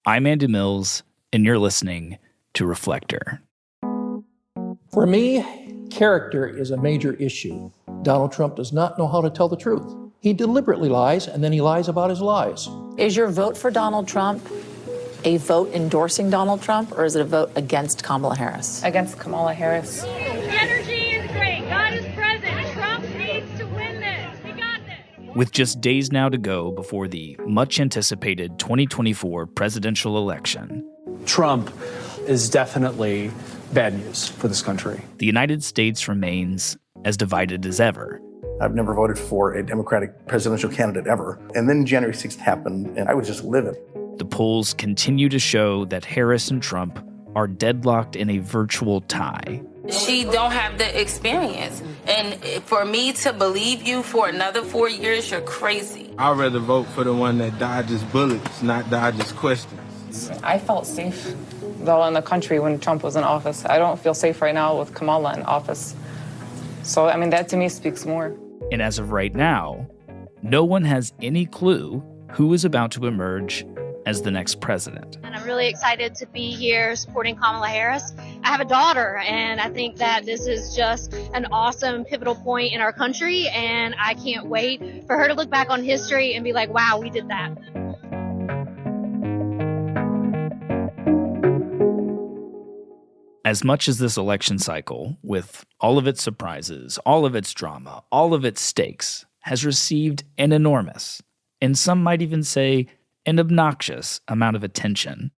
I'm Andy Mills, and you're listening to Reflector. For me, character is a major issue. Donald Trump does not know how to tell the truth. He deliberately lies, and then he lies about his lies. Is your vote for Donald Trump a vote endorsing Donald Trump, or is it a vote against Kamala Harris? Against Kamala Harris. The energy is great. God is present. Trump needs to win this. We got this. With just days now to go before the much-anticipated 2024 presidential election, Trump is definitely bad news for this country. the United States remains as divided as ever. I've never voted for a Democratic presidential candidate ever. And then January 6th happened, and I was just livid. The polls continue to show that Harris and Trump are deadlocked in a virtual tie. She don't have the experience. And for me to believe you for another 4 years, you're crazy. I'd rather vote for the one that dodges bullets, not dodges questions. I felt safe, though, in the country when Trump was in office. I don't feel safe right now with Kamala in office. So, I mean, that to me speaks more. And as of right now, no one has any clue who is about to emerge as the next president. And I'm really excited to be here supporting Kamala Harris. I have a daughter, and I think that this is just an awesome pivotal point in our country, and I can't wait for her to look back on history and be like, wow, we did that. As much as this election cycle, with all of its surprises, all of its drama, all of its stakes, has received an enormous, and some might even say an obnoxious amount of attention,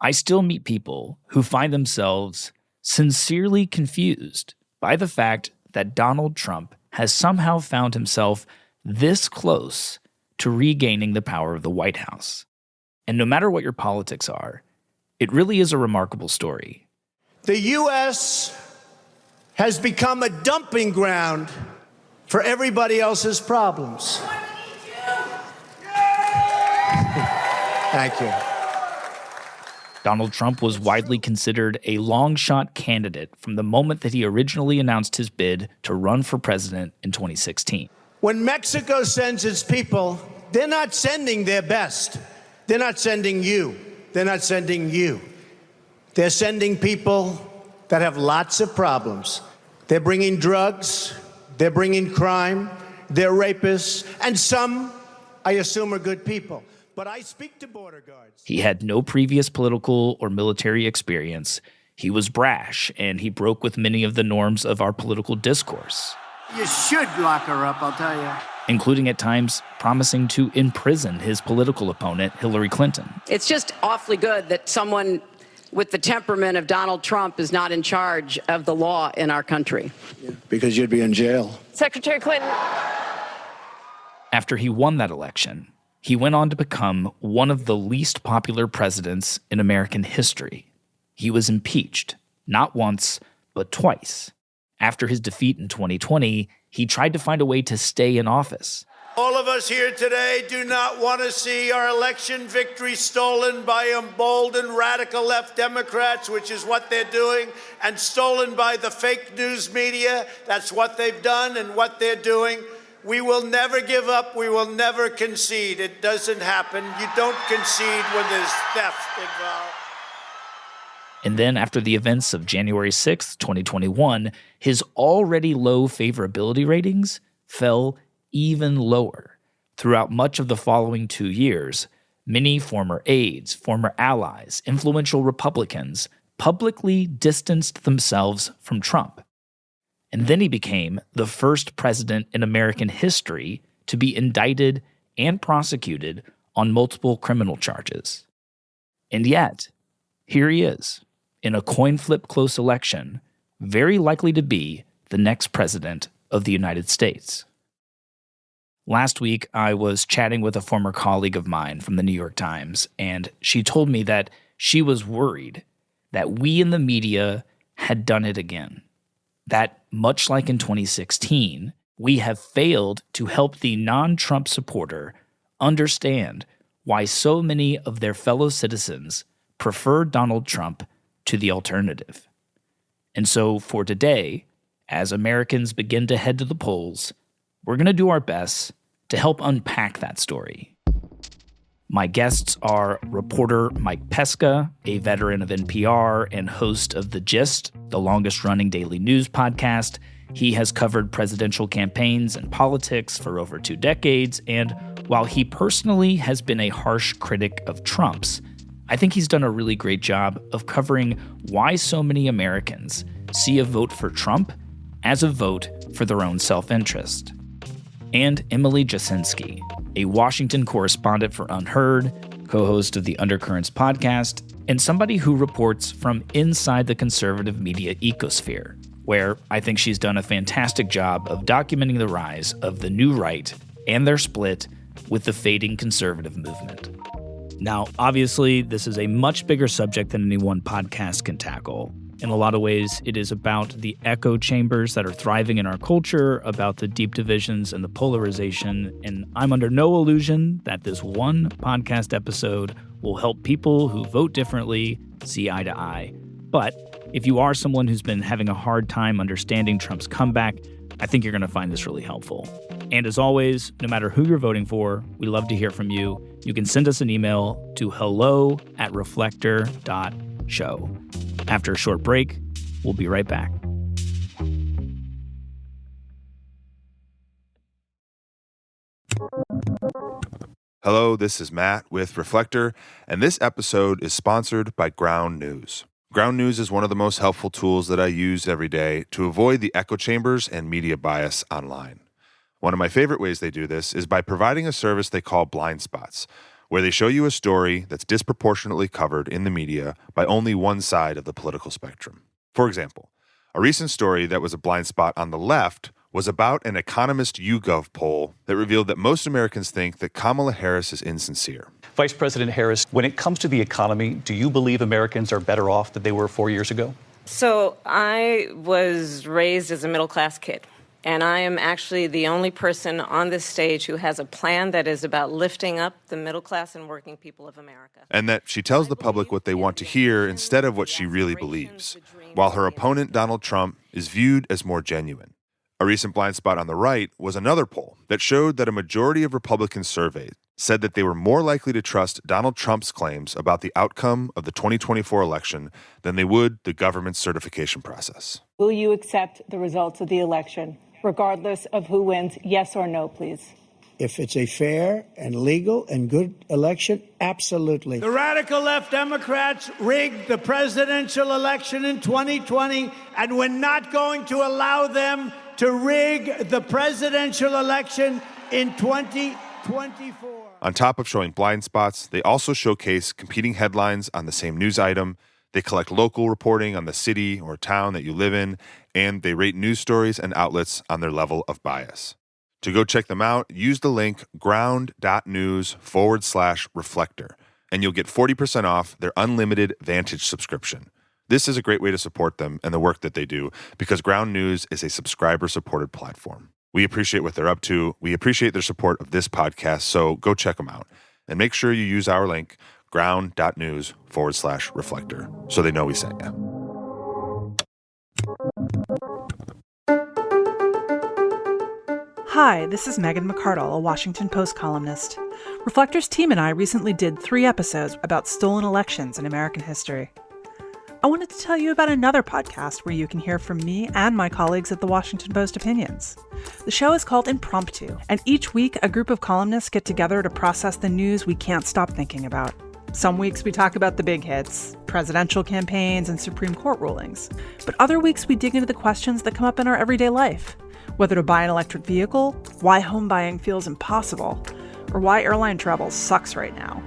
I still meet people who find themselves sincerely confused by the fact that Donald Trump has somehow found himself this close to regaining the power of the White House. And no matter what your politics are, it really is a remarkable story. The U.S. has become a dumping ground for everybody else's problems. Thank you. Donald Trump was widely considered a long-shot candidate from the moment that he originally announced his bid to run for president in 2016. When Mexico sends its people, they're not sending their best. They're not sending you. They're not sending you. They're sending people that have lots of problems. They're bringing drugs. They're bringing crime. They're rapists. And some, I assume, are good people. But I speak to border guards. He had no previous political or military experience. He was brash, and he broke with many of the norms of our political discourse. You should lock her up, I'll tell you. Including at times promising to imprison his political opponent, Hillary Clinton. It's just awfully good that someone with the temperament of Donald Trump is not in charge of the law in our country. Because you'd be in jail. Secretary Clinton. After he won that election, he went on to become one of the least popular presidents in American history. He was impeached, not once, but twice. After his defeat in 2020, he tried to find a way to stay in office. All of us here today do not want to see our election victory stolen by emboldened radical left Democrats, which is what they're doing, and stolen by the fake news media. That's what they've done and what they're doing. We will never give up. We will never concede. It doesn't happen. You don't concede when there's theft involved. And then after the events of January 6th, 2021, his already low favorability ratings fell even lower. Throughout much of the following 2 years, many former aides, former allies, influential Republicans publicly distanced themselves from Trump. And then he became the first president in American history to be indicted and prosecuted on multiple criminal charges. And yet, here he is, in a coin flip close election, very likely to be the next president of the United States. Last week, I was chatting with a former colleague of mine from the New York Times, and she told me that she was worried that we in the media had done it again. That, much like in 2016, we have failed to help the non-Trump supporter understand why so many of their fellow citizens prefer Donald Trump to the alternative. And so for today, as Americans begin to head to the polls, we're going to do our best to help unpack that story. My guests are reporter Mike Pesca, a veteran of NPR and host of The Gist, the longest-running daily news podcast. He has covered presidential campaigns and politics for over 2 decades, and while he personally has been a harsh critic of Trump's, I think he's done a really great job of covering why so many Americans see a vote for Trump as a vote for their own self-interest. And Emily Jasinski, a Washington correspondent for Unheard, co-host of the Undercurrents podcast, and somebody who reports from inside the conservative media ecosphere, where I think she's done a fantastic job of documenting the rise of the new right and their split with the fading conservative movement. Now, obviously, this is a much bigger subject than any one podcast can tackle. In a lot of ways, it is about the echo chambers that are thriving in our culture, about the deep divisions and the polarization, and I'm under no illusion that this one podcast episode will help people who vote differently see eye to eye. But if you are someone who's been having a hard time understanding Trump's comeback, I think you're going to find this really helpful. And as always, no matter who you're voting for, we love to hear from you. You can send us an email to hello@reflector.show. After a short break, we'll be right back. Hello, this is Matt with Reflector, and this episode is sponsored by Ground News. Ground News is one of the most helpful tools that I use every day to avoid the echo chambers and media bias online. One of my favorite ways they do this is by providing a service they call blind spots, where they show you a story that's disproportionately covered in the media by only one side of the political spectrum. For example, a recent story that was a blind spot on the left was about an Economist YouGov poll that revealed that most Americans think that Kamala Harris is insincere. Vice President Harris, when it comes to the economy, do you believe Americans are better off than they were 4 years ago? So I was raised as a middle-class kid. And I am actually the only person on this stage who has a plan that is about lifting up the middle class and working people of America. And that she tells the public what they want to hear instead of what she really believes, while her opponent, Donald Trump, is viewed as more genuine. A recent blind spot on the right was another poll that showed that a majority of Republicans surveyed said that they were more likely to trust Donald Trump's claims about the outcome of the 2024 election than they would the government's certification process. Will you accept the results of the election, regardless of who wins? Yes or no, please. If it's a fair and legal and good election, absolutely. The radical left Democrats rigged the presidential election in 2020, and we're not going to allow them to rig the presidential election in 2024. On top of showing blind spots, they also showcase competing headlines on the same news item. They collect local reporting on the city or town that you live in, and they rate news stories and outlets on their level of bias. To go check them out, use the link ground.news/reflector, and you'll get 40% off their unlimited Vantage subscription. This is a great way to support them and the work that they do, because Ground News is a subscriber-supported platform. We appreciate what they're up to. We appreciate their support of this podcast, so go check them out. And make sure you use our link, ground.news/reflector, so they know we sent you. Hi, this is Megan McArdle, a Washington Post columnist. Reflector's team and I recently did 3 episodes about stolen elections in American history. I wanted to tell you about another podcast where you can hear from me and my colleagues at the Washington Post Opinions. The show is called Impromptu, and each week a group of columnists get together to process the news we can't stop thinking about. Some weeks we talk about the big hits, presidential campaigns and Supreme Court rulings. But other weeks we dig into the questions that come up in our everyday life. Whether to buy an electric vehicle, why home buying feels impossible, or why airline travel sucks right now.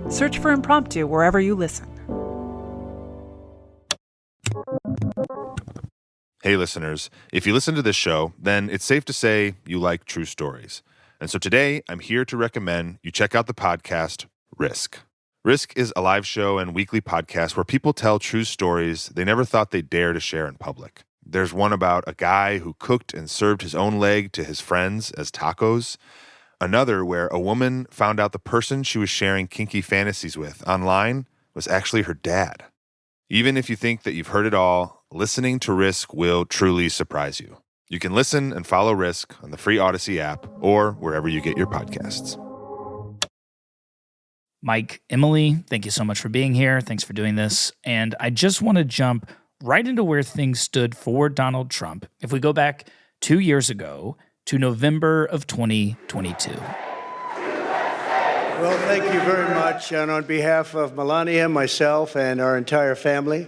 Search for Impromptu wherever you listen. Hey listeners, if you listen to this show, then it's safe to say you like true stories. And so today, I'm here to recommend you check out the podcast Risk. Risk is a live show and weekly podcast where people tell true stories they never thought they'd dare to share in public. There's one about a guy who cooked and served his own leg to his friends as tacos. Another where a woman found out the person she was sharing kinky fantasies with online was actually her dad. Even if you think that you've heard it all, listening to Risk will truly surprise you. You can listen and follow Risk on the free Odyssey app or wherever you get your podcasts. Mike, Emily, thank you so much for being here. Thanks for doing this. And I just want to jump right into where things stood for Donald Trump. If we go back 2 years ago to November of 2022. Well, thank you very much. And on behalf of Melania, myself, and our entire family,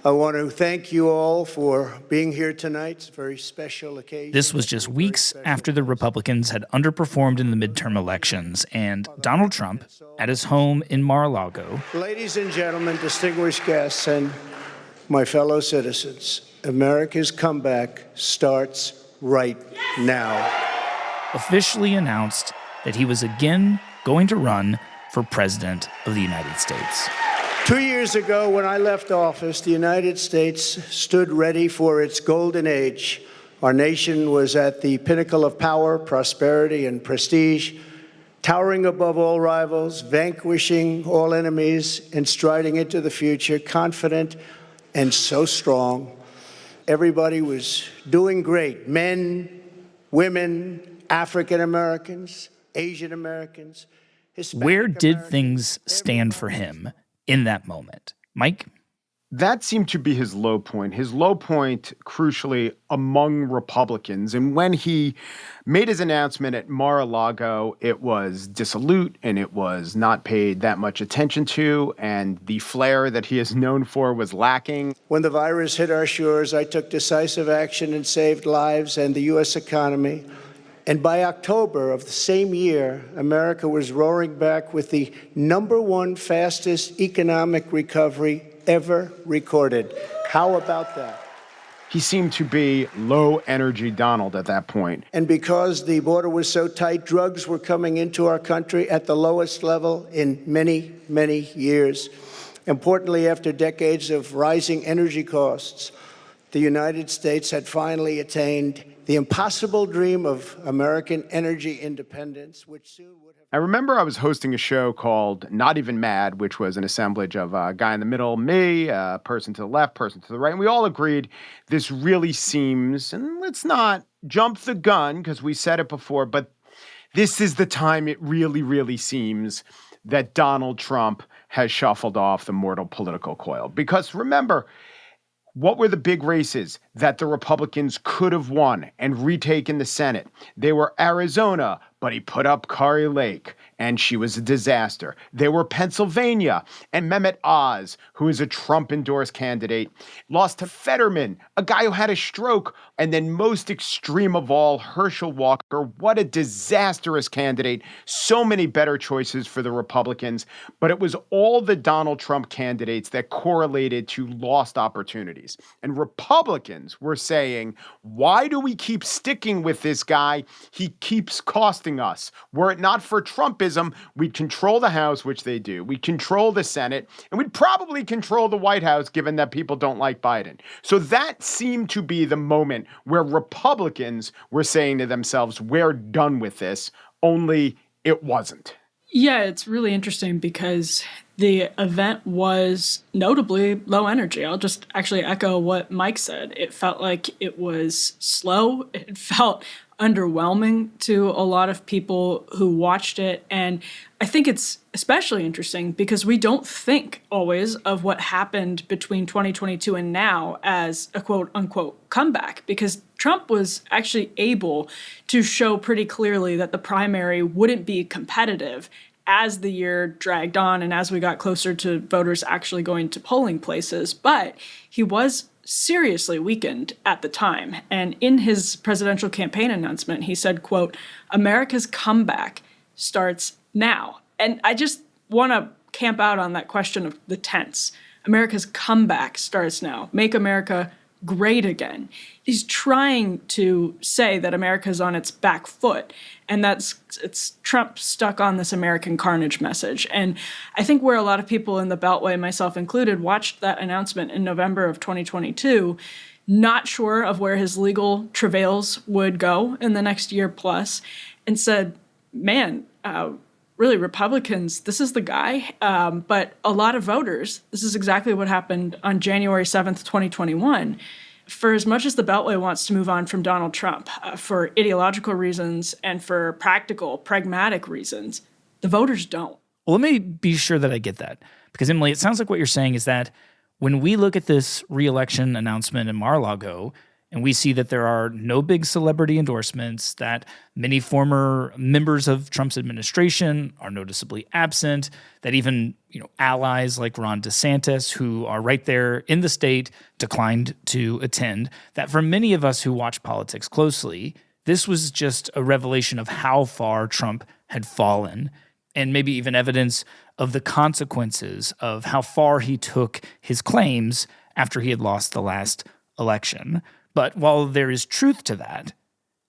I want to thank you all for being here tonight. It's a very special occasion. This was just weeks after the Republicans had underperformed in the midterm elections, and Donald Trump, at his home in Mar-a-Lago. Ladies and gentlemen, distinguished guests, and my fellow citizens, America's comeback starts right now. Officially announced that he was again going to run for President of the United States. 2 years ago, when I left office, the United States stood ready for its golden age. Our nation was at the pinnacle of power, prosperity, and prestige, towering above all rivals, vanquishing all enemies, and striding into the future, confident and so strong. Everybody was doing great. Men, women, African Americans, Asian Americans, Hispanic Where did Americans, things stand for him in that moment? Mike? That seemed to be his low point. His low point, crucially, among Republicans. And when he made his announcement at Mar-a-Lago, it was dissolute and it was not paid that much attention to. And the flair that he is known for was lacking. When the virus hit our shores, I took decisive action and saved lives and the U.S. economy. And by October of the same year, America was roaring back with the #1 fastest economic recovery ever recorded. How about that? He seemed to be low energy Donald at that point. And because the border was so tight, drugs were coming into our country at the lowest level in many, many years. Importantly, after decades of rising energy costs, the United States had finally attained the impossible dream of American energy independence, which soon would have... I remember I was hosting a show called Not Even Mad, which was an assemblage of a guy in the middle, me, a person to the left, person to the right. And we all agreed this really seems, and let's not jump the gun because we said it before, but this is the time it really, really seems that Donald Trump has shuffled off the mortal political coil. Because remember, what were the big races that the Republicans could have won and retaken the Senate? They were Arizona, but he put up Kari Lake, and she was a disaster. They were Pennsylvania, and Mehmet Oz, who is a Trump-endorsed candidate, lost to Fetterman, a guy who had a stroke, and then most extreme of all, Herschel Walker. What a disastrous candidate. So many better choices for the Republicans, but it was all the Donald Trump candidates that correlated to lost opportunities. And Republicans were saying, why do we keep sticking with this guy? He keeps costing us. Were it not for Trumpism, we'd control the House, which they do. We'd control the Senate, and we'd probably control the White House, given that people don't like Biden. So that seemed to be the moment where Republicans were saying to themselves, we're done with this, only it wasn't. Yeah, it's really interesting because the event was notably low energy. I'll just actually echo what Mike said. It felt like it was slow. It felt underwhelming to a lot of people who watched it. And I think it's especially interesting because we don't think always of what happened between 2022 and now as a quote unquote comeback, because Trump was actually able to show pretty clearly that the primary wouldn't be competitive as the year dragged on and as we got closer to voters actually going to polling places. But he was seriously weakened at the time. And in his presidential campaign announcement, he said, quote, "America's comeback starts now." And I just want to camp out on that question of the tense. America's comeback starts now. Make America great again. He's trying to say that America's on its back foot, and it's Trump stuck on this American carnage message. And I think where a lot of people in the Beltway, myself included, watched that announcement in November of 2022, not sure of where his legal travails would go in the next year plus, and said, man, really, Republicans, this is the guy. But a lot of voters, this is exactly what happened on January 7th, 2021. For as much as the Beltway wants to move on from Donald Trump for ideological reasons and for practical, pragmatic reasons, the voters don't. Well, let me be sure that I get that. Because, Emily, it sounds like what you're saying is that when we look at this re-election announcement in Mar-a-Lago and we see that there are no big celebrity endorsements, that many former members of Trump's administration are noticeably absent, that even allies like Ron DeSantis, who are right there in the state, declined to attend, that for many of us who watch politics closely, this was just a revelation of how far Trump had fallen, and maybe even evidence of the consequences of how far he took his claims after he had lost the last election. But while there is truth to that,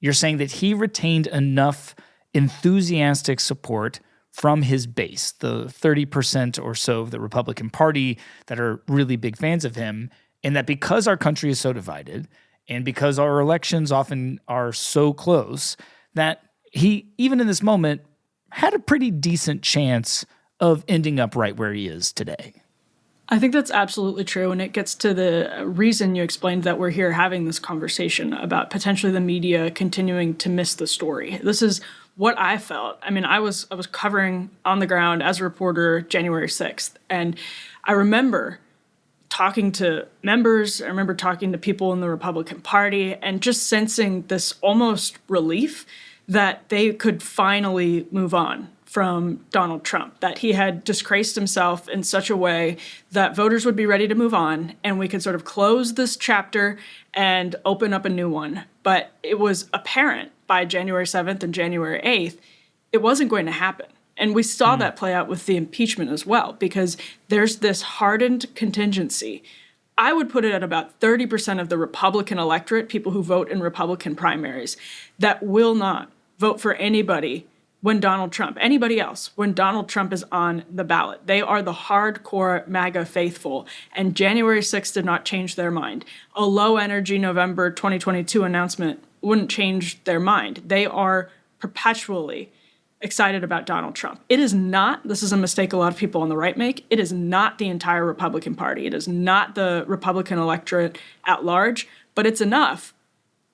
you're saying that he retained enough enthusiastic support from his base, the 30% or so of the Republican Party that are really big fans of him, and that because our country is so divided and because our elections often are so close, that he, even in this moment, had a pretty decent chance of ending up right where he is today. I think that's absolutely true, and it gets to the reason you explained that we're here having this conversation about potentially the media continuing to miss the story. This is what I felt. I mean, I was covering on the ground as a reporter January 6th, and I remember talking to members, I remember talking to people in the Republican Party, and just sensing this almost relief that they could finally move on from Donald Trump, that he had disgraced himself in such a way that voters would be ready to move on and we could sort of close this chapter and open up a new one. But it was apparent by January 7th and January 8th, it wasn't going to happen. And we saw that play out with the impeachment as well, because there's this hardened contingency. I would put it at about 30% of the Republican electorate, people who vote in Republican primaries, that will not vote for anybody when Donald Trump, anybody else, when Donald Trump is on the ballot. They are the hardcore MAGA faithful, and January 6th did not change their mind. A low-energy November 2022 announcement wouldn't change their mind. They are perpetually excited about Donald Trump. It is not, this is a mistake a lot of people on the right make, it is not the entire Republican Party. It is not the Republican electorate at large, but it's enough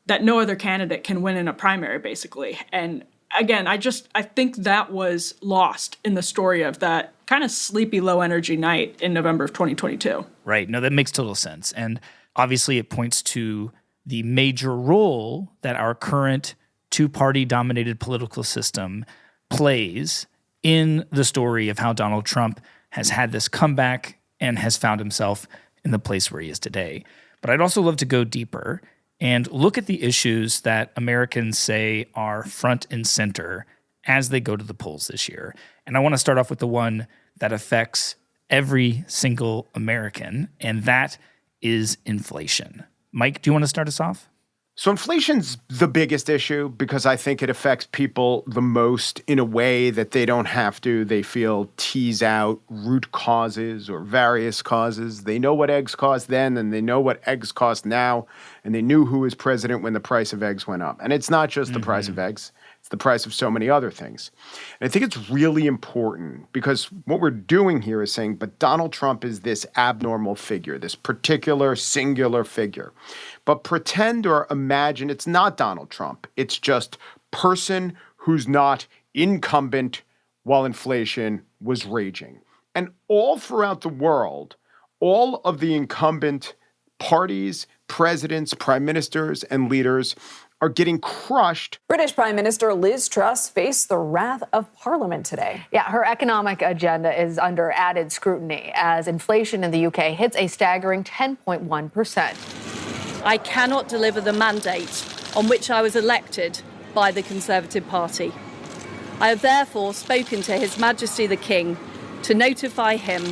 that no other candidate can win in a primary, basically. And again, I think that was lost in the story of that kind of sleepy, low-energy night in November of 2022. Right. No, that makes total sense. And obviously it points to the major role that our current two-party dominated political system plays in the story of how Donald Trump has had this comeback and has found himself in the place where he is today. But I'd also love to go deeper and look at the issues that Americans say are front and center as they go to the polls this year. And I want to start off with the one that affects every single American, and that is inflation. Mike, do you want to start us off? So inflation's the biggest issue because I think it affects people the most in a way that they don't have to. They feel tease out root causes or various causes. They know what eggs cost then and they know what eggs cost now. And they knew who was president when the price of eggs went up. And it's not just the price of eggs. It's the price of so many other things. And I think it's really important because what we're doing here is saying, but Donald Trump is this abnormal figure, this particular singular figure. But pretend or imagine it's not Donald Trump. It's just person who's not incumbent while inflation was raging. And all throughout the world, all of the incumbent parties, presidents, prime ministers, and leaders are getting crushed. British Prime Minister Liz Truss faced the wrath of Parliament today. Yeah, her economic agenda is under added scrutiny as inflation in the UK hits a staggering 10.1%. I cannot deliver the mandate on which I was elected by the Conservative Party. I have therefore spoken to His Majesty the King to notify him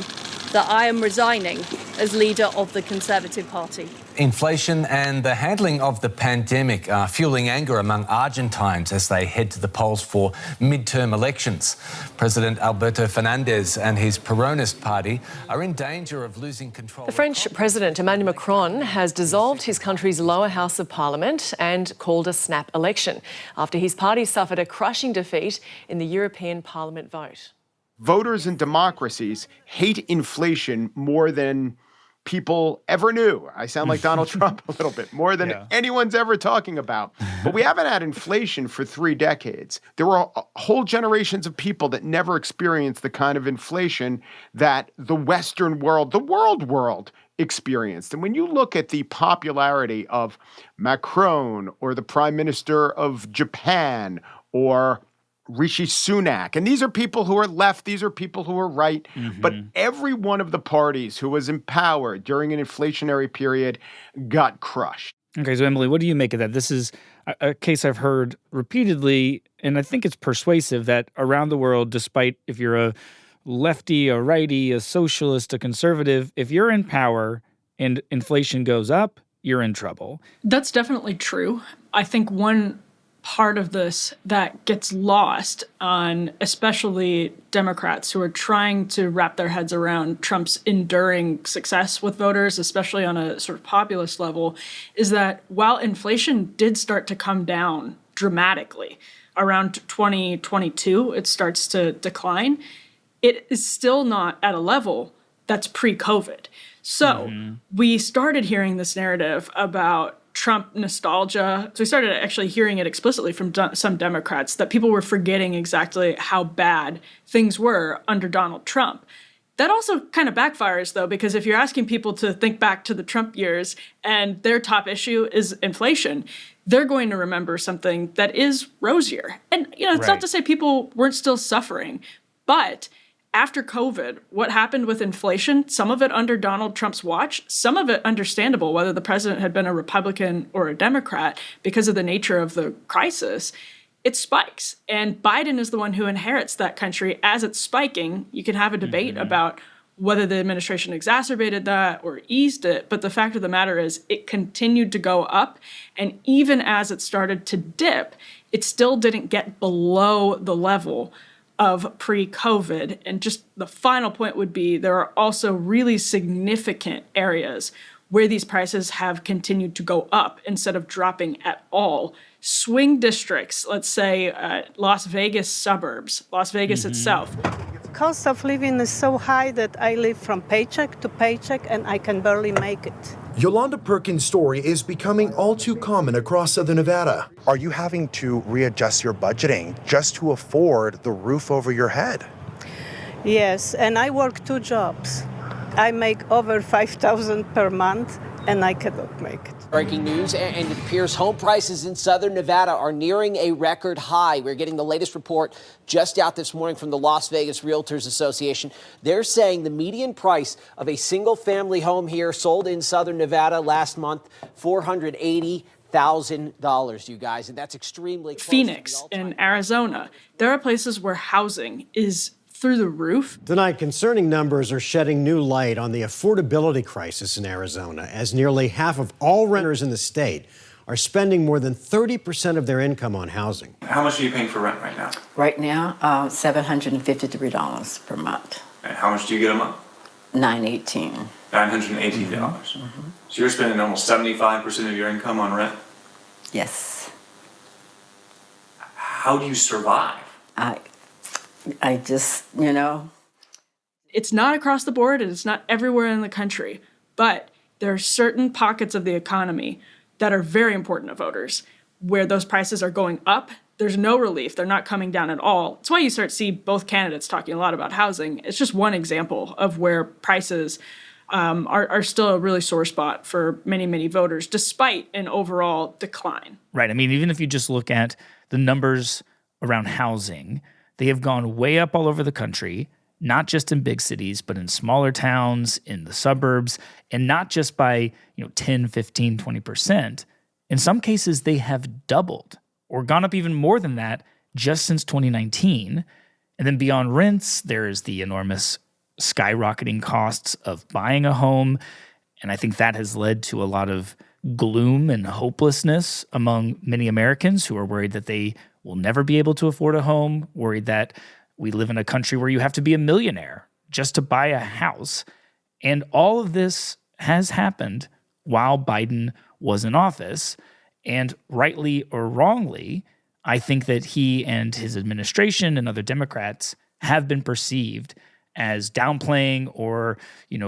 that I am resigning as leader of the Conservative Party. Inflation and the handling of the pandemic are fueling anger among Argentines as they head to the polls for midterm elections. President Alberto Fernandez and his Peronist party are in danger of losing control. The French President Emmanuel Macron has dissolved his country's lower house of parliament and called a snap election after his party suffered a crushing defeat in the European Parliament vote. Voters in democracies hate inflation more than people ever knew. I sound like Donald Trump a little bit, more than anyone's ever talking about. But we haven't had inflation for 3 decades. There were whole generations of people that never experienced the kind of inflation that the Western world, the world experienced. And when you look at the popularity of Macron or the Prime Minister of Japan or Rishi Sunak, and these are people who are left, these are people who are right, but every one of the parties who was in power during an inflationary period got crushed. Okay, so Emily, what do you make of that? This is a case I've heard repeatedly, and I think it's persuasive that around the world, despite if you're a lefty, a righty, a socialist, a conservative, if you're in power and inflation goes up, you're in trouble. That's definitely true. I think one part of this that gets lost on especially Democrats who are trying to wrap their heads around Trump's enduring success with voters, especially on a sort of populist level, is that while inflation did start to come down dramatically around 2022, it starts to decline. It is still not at a level that's pre-COVID. So we started hearing this narrative about Trump nostalgia. So we started actually hearing it explicitly from some Democrats that people were forgetting exactly how bad things were under Donald Trump. That also kind of backfires, though, because if you're asking people to think back to the Trump years and their top issue is inflation, they're going to remember something that is rosier. And, it's not to say people weren't still suffering, but after COVID, what happened with inflation, some of it under Donald Trump's watch, some of it understandable, whether the president had been a Republican or a Democrat, because of the nature of the crisis, it spikes. And Biden is the one who inherits that country as it's spiking. You can have a debate about whether the administration exacerbated that or eased it, but the fact of the matter is it continued to go up. And even as it started to dip, it still didn't get below the level of pre-COVID. And just the final point would be there are also really significant areas where these prices have continued to go up instead of dropping at all. Swing districts, let's say Las Vegas suburbs, Las Vegas itself. Cost of living is so high that I live from paycheck to paycheck and I can barely make it. Yolanda Perkins' story is becoming all too common across Southern Nevada. Are you having to readjust your budgeting just to afford the roof over your head? Yes, and I work 2 jobs. I make over $5,000 per month and I cannot make it. Breaking news, and it appears home prices in Southern Nevada are nearing a record high. We're getting the latest report just out this morning from the Las Vegas Realtors Association. They're saying the median price of a single-family home here sold in Southern Nevada last month, $480,000, you guys, and that's extremely close. Phoenix in Arizona, there are places where housing is through the roof. Tonight, concerning numbers are shedding new light on the affordability crisis in Arizona, as nearly half of all renters in the state are spending more than 30% of their income on housing. How much are you paying for rent right now? Right now, $753 per month. And how much do you get a month? $918. $918. So you're spending almost 75% of your income on rent? Yes. How do you survive? I just, It's not across the board and it's not everywhere in the country, but there are certain pockets of the economy that are very important to voters where those prices are going up. There's no relief. They're not coming down at all. That's why you start to see both candidates talking a lot about housing. It's just one example of where prices are still a really sore spot for many, many voters, despite an overall decline. Right. I mean, even if you just look at the numbers around housing, they have gone way up all over the country, not just in big cities, but in smaller towns, in the suburbs, and not just by 10, 15, 20%. In some cases, they have doubled or gone up even more than that just since 2019. And then beyond rents, there's the enormous skyrocketing costs of buying a home. And I think that has led to a lot of gloom and hopelessness among many Americans who are worried that they will never be able to afford a home, worried that we live in a country where you have to be a millionaire just to buy a house. And all of this has happened while Biden was in office. And rightly or wrongly, I think that he and his administration and other Democrats have been perceived as downplaying or,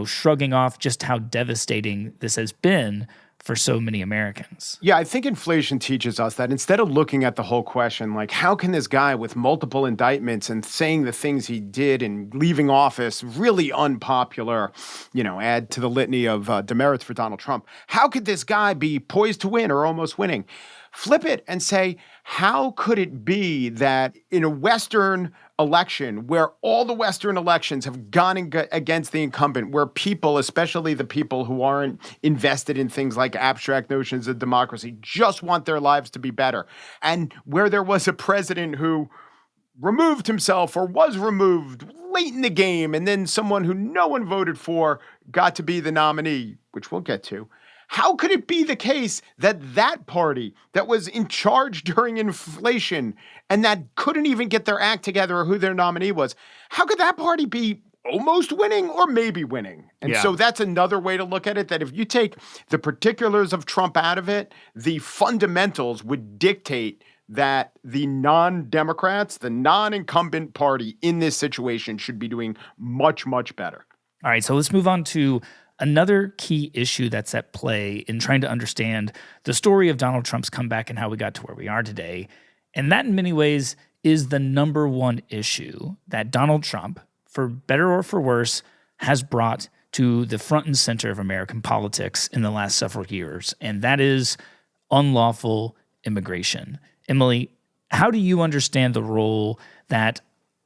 shrugging off just how devastating this has been for so many Americans. Yeah, I think inflation teaches us that instead of looking at the whole question, like how can this guy with multiple indictments and saying the things he did and leaving office, really unpopular, add to the litany of demerits for Donald Trump, how could this guy be poised to win or almost winning? Flip it and say, how could it be that in a Western election where all the Western elections have gone against the incumbent, where people, especially the people who aren't invested in things like abstract notions of democracy, just want their lives to be better, and where there was a president who removed himself or was removed late in the game, and then someone who no one voted for got to be the nominee, which we'll get to. How could it be the case that that party that was in charge during inflation and that couldn't even get their act together or who their nominee was, how could that party be almost winning or maybe winning? And so that's another way to look at it, that if you take the particulars of Trump out of it, the fundamentals would dictate that the non-Democrats, the non-incumbent party in this situation should be doing much, much better. All right, so let's move on to another key issue that's at play in trying to understand the story of Donald Trump's comeback and how we got to where we are today. And that in many ways is the number one issue that Donald Trump, for better or for worse, has brought to the front and center of American politics in the last several years. And that is unlawful immigration. Emily, how do you understand the role that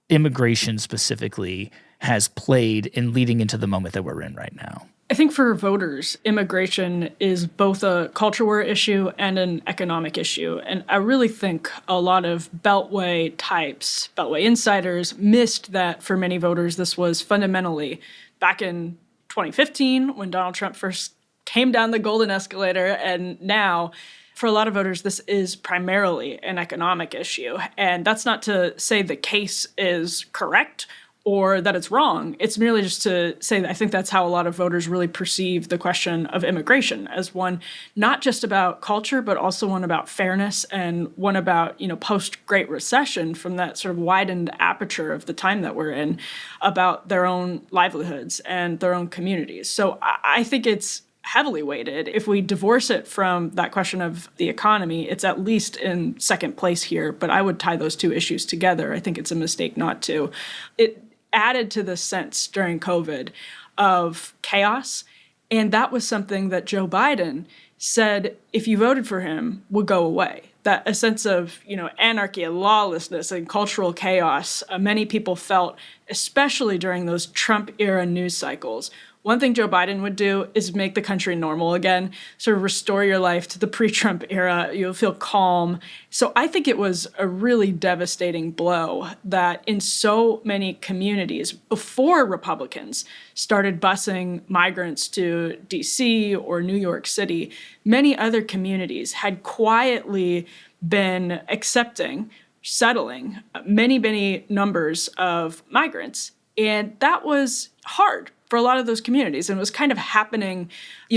immigration specifically has played in leading into the moment that we're in right now? I think for voters, immigration is both a culture war issue and an economic issue. And I really think a lot of Beltway types, Beltway insiders, missed that for many voters, this was fundamentally back in 2015 when Donald Trump first came down the golden escalator. And now, for a lot of voters, this is primarily an economic issue. And that's not to say the case is correct or that it's wrong. It's merely just to say that I think that's how a lot of voters really perceive the question of immigration, as one not just about culture, but also one about fairness and one about, post-Great Recession, from that sort of widened aperture of the time that we're in, about their own livelihoods and their own communities. So I think it's heavily weighted. If we divorce it from that question of the economy, it's at least in second place here, but I would tie those two issues together. I think it's a mistake not to. It added to the sense during COVID of chaos. And that was something that Joe Biden said, if you voted for him, would go away. That a sense of, anarchy and lawlessness and cultural chaos, many people felt, especially during those Trump era news cycles. One thing Joe Biden would do is make the country normal again, sort of restore your life to the pre-Trump era. You'll feel calm. So I think it was a really devastating blow that in so many communities, before Republicans started busing migrants to D.C. or New York City, many other communities had quietly been accepting, settling many, many numbers of migrants. And that was hard for a lot of those communities. And it was kind of happening,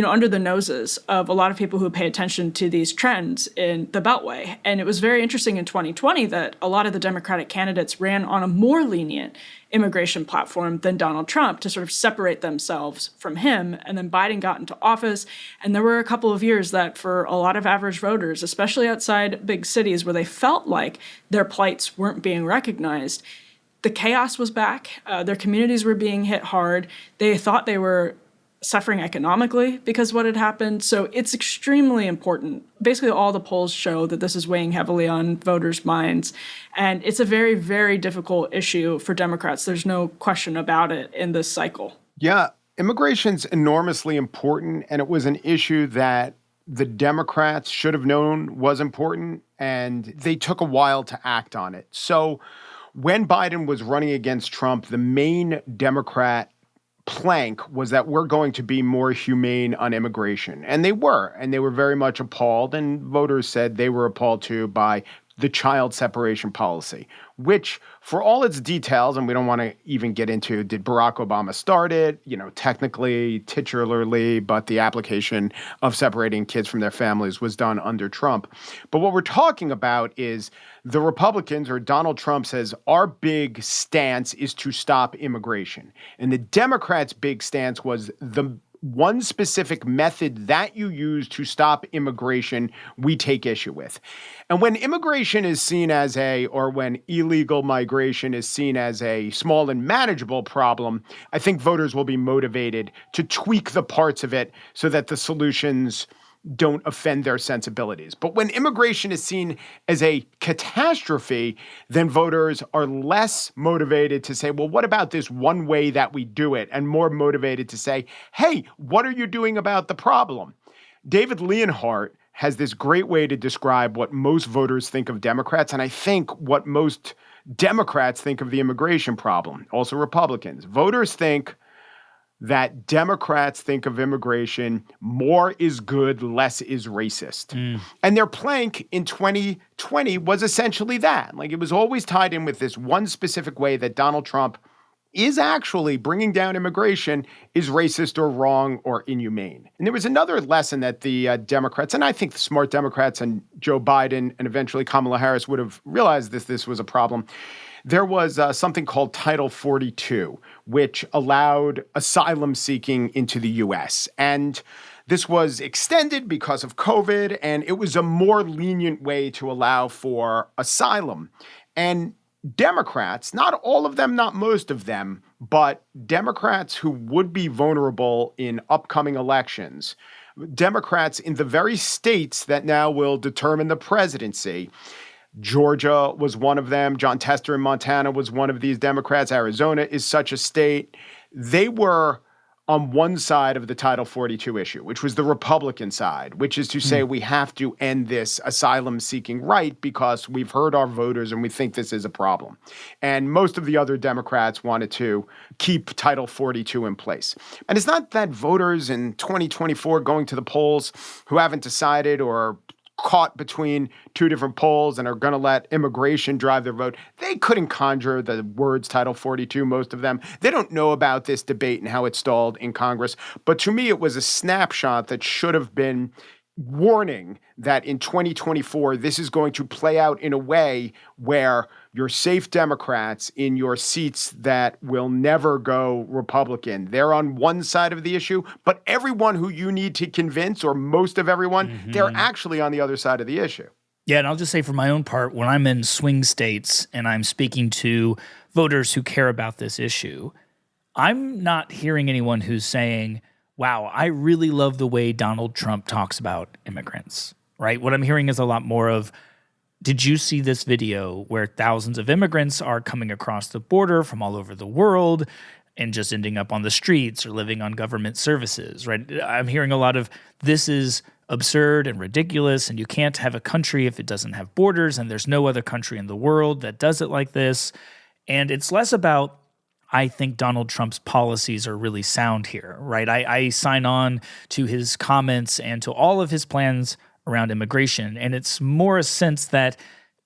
under the noses of a lot of people who pay attention to these trends in the Beltway. And it was very interesting in 2020 that a lot of the Democratic candidates ran on a more lenient immigration platform than Donald Trump to sort of separate themselves from him. And then Biden got into office. And there were a couple of years that for a lot of average voters, especially outside big cities where they felt like their plights weren't being recognized, the chaos was back. Their communities were being hit hard. They thought they were suffering economically because of what had happened. So it's extremely important. Basically, all the polls show that this is weighing heavily on voters' minds. And it's a very, very difficult issue for Democrats. There's no question about it in this cycle. Yeah, immigration's enormously important. And it was an issue that the Democrats should have known was important. And they took a while to act on it. So when Biden was running against Trump, the main Democrat plank was that we're going to be more humane on immigration. And they were very much appalled. And voters said they were appalled too by the child separation policy, which for all its details, and we don't want to even get into, did Barack Obama start it, technically, titularly, but the application of separating kids from their families was done under Trump. But what we're talking about is the Republicans, or Donald Trump, says our big stance is to stop immigration. And the Democrats' big stance was the one specific method that you use to stop immigration, we take issue with. And when immigration is seen as or when illegal migration is seen as a small and manageable problem, I think voters will be motivated to tweak the parts of it so that the solutions don't offend their sensibilities. But when immigration is seen as a catastrophe, then voters are less motivated to say, well, what about this one way that we do it? And more motivated to say, hey, what are you doing about the problem? David Leonhardt has this great way to describe what most voters think of Democrats, and I think what most Democrats think of the immigration problem, also Republicans. Voters think that Democrats think of immigration, more is good, less is racist. And their plank in 2020 was essentially that. Like, it was always tied in with this one specific way that Donald Trump is actually bringing down immigration is racist or wrong or inhumane. And there was another lesson that the Democrats, and I think the smart Democrats and Joe Biden and eventually Kamala Harris would have realized this was a problem. There was something called Title 42, which allowed asylum seeking into the U.S. And this was extended because of COVID, and it was a more lenient way to allow for asylum. And Democrats, not all of them, not most of them, but Democrats who would be vulnerable in upcoming elections, Democrats in the very states that now will determine the presidency, Georgia was one of them. John Tester in Montana was one of these Democrats. Arizona is such a state. They were on one side of the Title 42 issue, which was the Republican side, which is to say we have to end this asylum-seeking right because we've heard our voters and we think this is a problem. And most of the other Democrats wanted to keep Title 42 in place. And it's not that voters in 2024 going to the polls who haven't decided or caught between two different polls and are going to let immigration drive their vote. They couldn't conjure the words Title 42, most of them. They don't know about this debate and how it stalled in Congress. But to me, it was a snapshot that should have been warning that in 2024, this is going to play out in a way where your safe Democrats in your seats that will never go Republican, they're on one side of the issue, but everyone who you need to convince, or most of everyone, they're actually on the other side of the issue. Yeah, and I'll just say for my own part, when I'm in swing states and I'm speaking to voters who care about this issue, I'm not hearing anyone who's saying, wow, I really love the way Donald Trump talks about immigrants, right? What I'm hearing is a lot more of, did you see this video where thousands of immigrants are coming across the border from all over the world and just ending up on the streets or living on government services, right? I'm hearing a lot of, this is absurd and ridiculous, and you can't have a country if it doesn't have borders, and there's no other country in the world that does it like this. And it's less about, I think Donald Trump's policies are really sound here, right? I sign on to his comments and to all of his plans around immigration, and it's more a sense that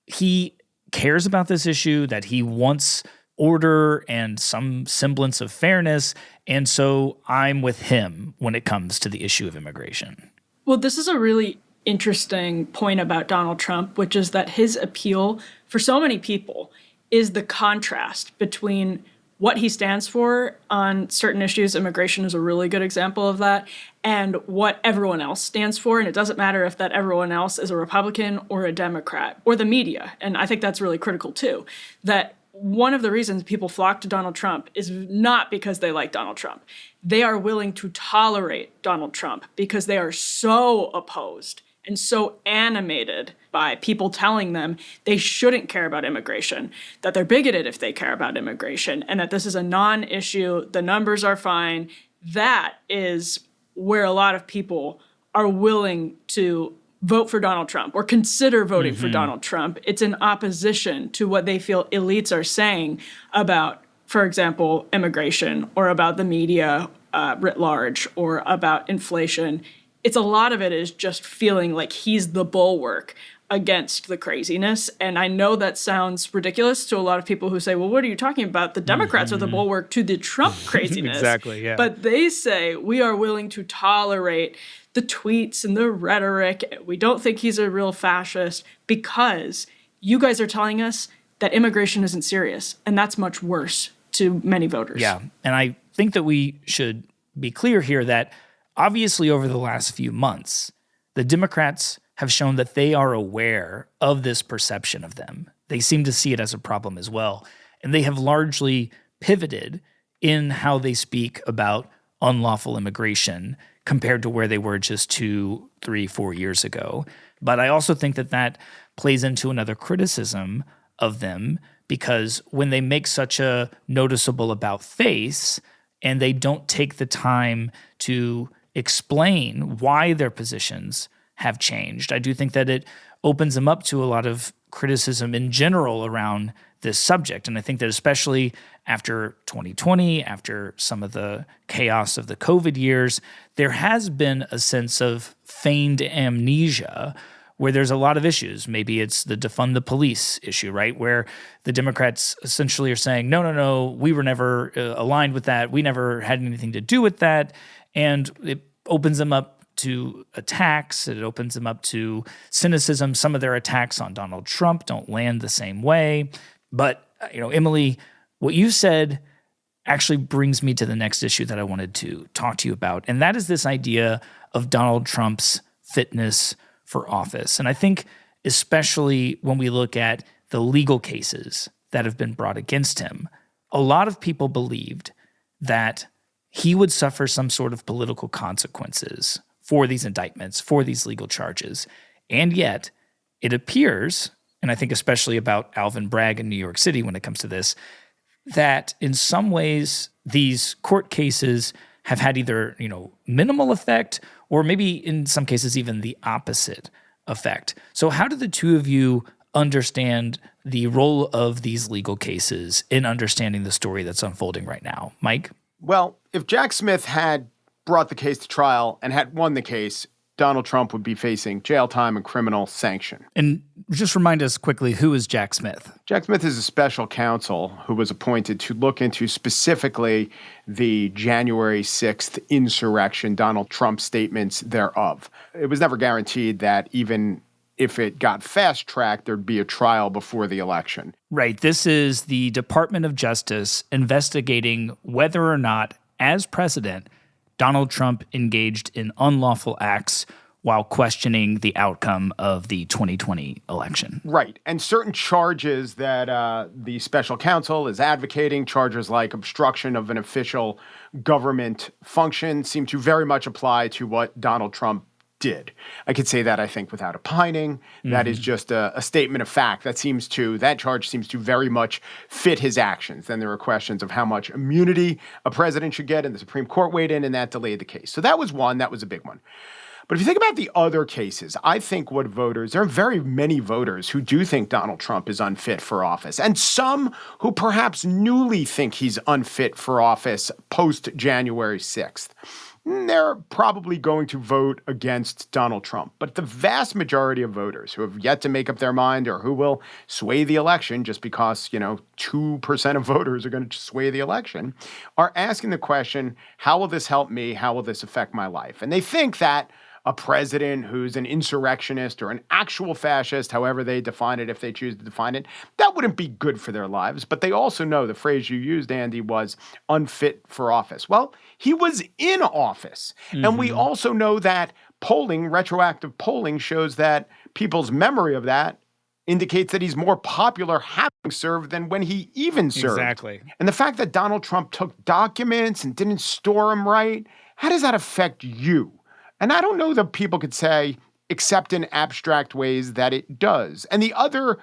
he cares about this issue, that he wants order and some semblance of fairness, and so I'm with him when it comes to the issue of immigration. Well, this is a really interesting point about Donald Trump, which is that his appeal for so many people is the contrast between what he stands for on certain issues. Immigration is a really good example of that, and what everyone else stands for. And it doesn't matter if that everyone else is a Republican or a Democrat or the media. And I think that's really critical too, that one of the reasons people flock to Donald Trump is not because they like Donald Trump. They are willing to tolerate Donald Trump because they are so opposed and so animated by people telling them they shouldn't care about immigration, that they're bigoted if they care about immigration, and that this is a non-issue, the numbers are fine. That is where a lot of people are willing to vote for Donald Trump or consider voting for Donald Trump. It's in opposition to what they feel elites are saying about, for example, immigration or about the media writ large or about inflation. It's a lot of it is just feeling like he's the bulwark against the craziness. And I know that sounds ridiculous to a lot of people who say, well, what are you talking about? The Democrats are the bulwark to the Trump craziness. Exactly, yeah. But they say we are willing to tolerate the tweets and the rhetoric. We don't think he's a real fascist because you guys are telling us that immigration isn't serious. And that's much worse to many voters. Yeah. And I think that we should be clear here that obviously over the last few months, the Democrats have shown that they are aware of this perception of them. They seem to see it as a problem as well. And they have largely pivoted in how they speak about unlawful immigration compared to where they were just 2, 3, 4 years ago. But I also think that that plays into another criticism of them, because when they make such a noticeable about face and they don't take the time to explain why their positions have changed, I do think that it opens them up to a lot of criticism in general around this subject. And I think that especially after 2020, after some of the chaos of the COVID years, there has been a sense of feigned amnesia where there's a lot of issues. Maybe it's the defund the police issue, right? Where the Democrats essentially are saying, no, we were never aligned with that. We never had anything to do with that. And it opens them up to attacks. It opens them up to cynicism. Some of their attacks on Donald Trump don't land the same way. But, Emily, what you said actually brings me to the next issue that I wanted to talk to you about. And that is this idea of Donald Trump's fitness for office. And I think especially when we look at the legal cases that have been brought against him, a lot of people believed that he would suffer some sort of political consequences for these indictments, for these legal charges. And yet it appears, and I think especially about Alvin Bragg in New York City when it comes to this, that in some ways these court cases have had either, minimal effect or maybe in some cases even the opposite effect. So how do the two of you understand the role of these legal cases in understanding the story that's unfolding right now? Mike? Well, if Jack Smith had brought the case to trial and had won the case, Donald Trump would be facing jail time and criminal sanction. And just remind us quickly, who is Jack Smith? Jack Smith is a special counsel who was appointed to look into specifically the January 6th insurrection, Donald Trump's statements thereof. It was never guaranteed that even if it got fast-tracked, there'd be a trial before the election. Right. This is the Department of Justice investigating whether or not, as president, Donald Trump engaged in unlawful acts while questioning the outcome of the 2020 election. Right. And certain charges that the special counsel is advocating, charges like obstruction of an official government function, seem to very much apply to what Donald Trump did. I could say that, I think, without opining. That is just a statement of fact. That charge seems to very much fit his actions. Then there are questions of how much immunity a president should get, and the Supreme Court weighed in, and that delayed the case. So that was one. That was a big one. But if you think about the other cases, I think there are very many voters who do think Donald Trump is unfit for office, and some who perhaps newly think he's unfit for office post-January 6th. They're probably going to vote against Donald Trump. But the vast majority of voters who have yet to make up their mind or who will sway the election just because, 2% of voters are going to sway the election are asking the question, how will this help me? How will this affect my life? And they think that a president who's an insurrectionist or an actual fascist, however they define it, if they choose to define it, that wouldn't be good for their lives. But they also know the phrase you used, Andy, was unfit for office. Well, he was in office. And we also know that retroactive polling shows that people's memory of that indicates that he's more popular having served than when he even served. Exactly. And the fact that Donald Trump took documents and didn't store them right, how does that affect you? And I don't know that people could say, except in abstract ways, that it does. And the other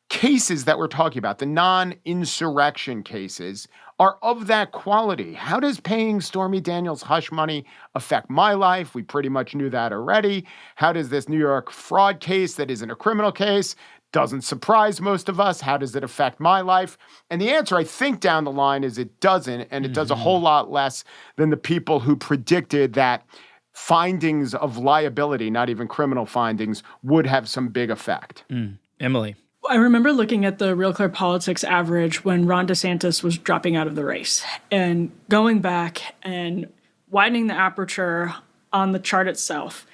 cases that we're talking about, the non-insurrection cases, are of that quality. How does paying Stormy Daniels hush money affect my life? We pretty much knew that already. How does this New York fraud case that isn't a criminal case doesn't surprise most of us? How does it affect my life? And the answer, I think, down the line is it doesn't, and it does a whole lot less than the people who predicted that findings of liability, not even criminal findings, would have some big effect. Emily. I remember looking at the Real Clear Politics average when Ron DeSantis was dropping out of the race and going back and widening the aperture on the chart itself.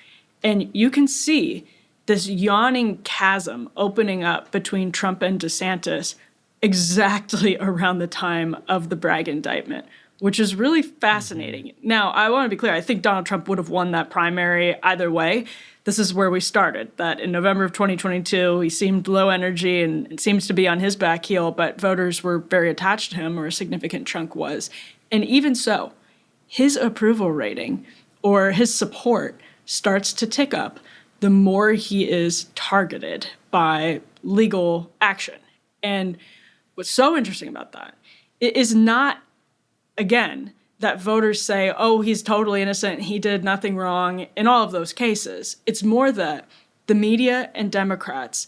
And you can see this yawning chasm opening up between Trump and DeSantis exactly around the time of the Bragg indictment, which is really fascinating. Now, I want to be clear. I think Donald Trump would have won that primary either way. This is where we started, that in November of 2022, he seemed low energy and it seems to be on his back heel, but voters were very attached to him, or a significant chunk was. And even so, his approval rating or his support starts to tick up the more he is targeted by legal action. And what's so interesting about that is not, again, that voters say, oh, he's totally innocent, he did nothing wrong in all of those cases. It's more that the media and Democrats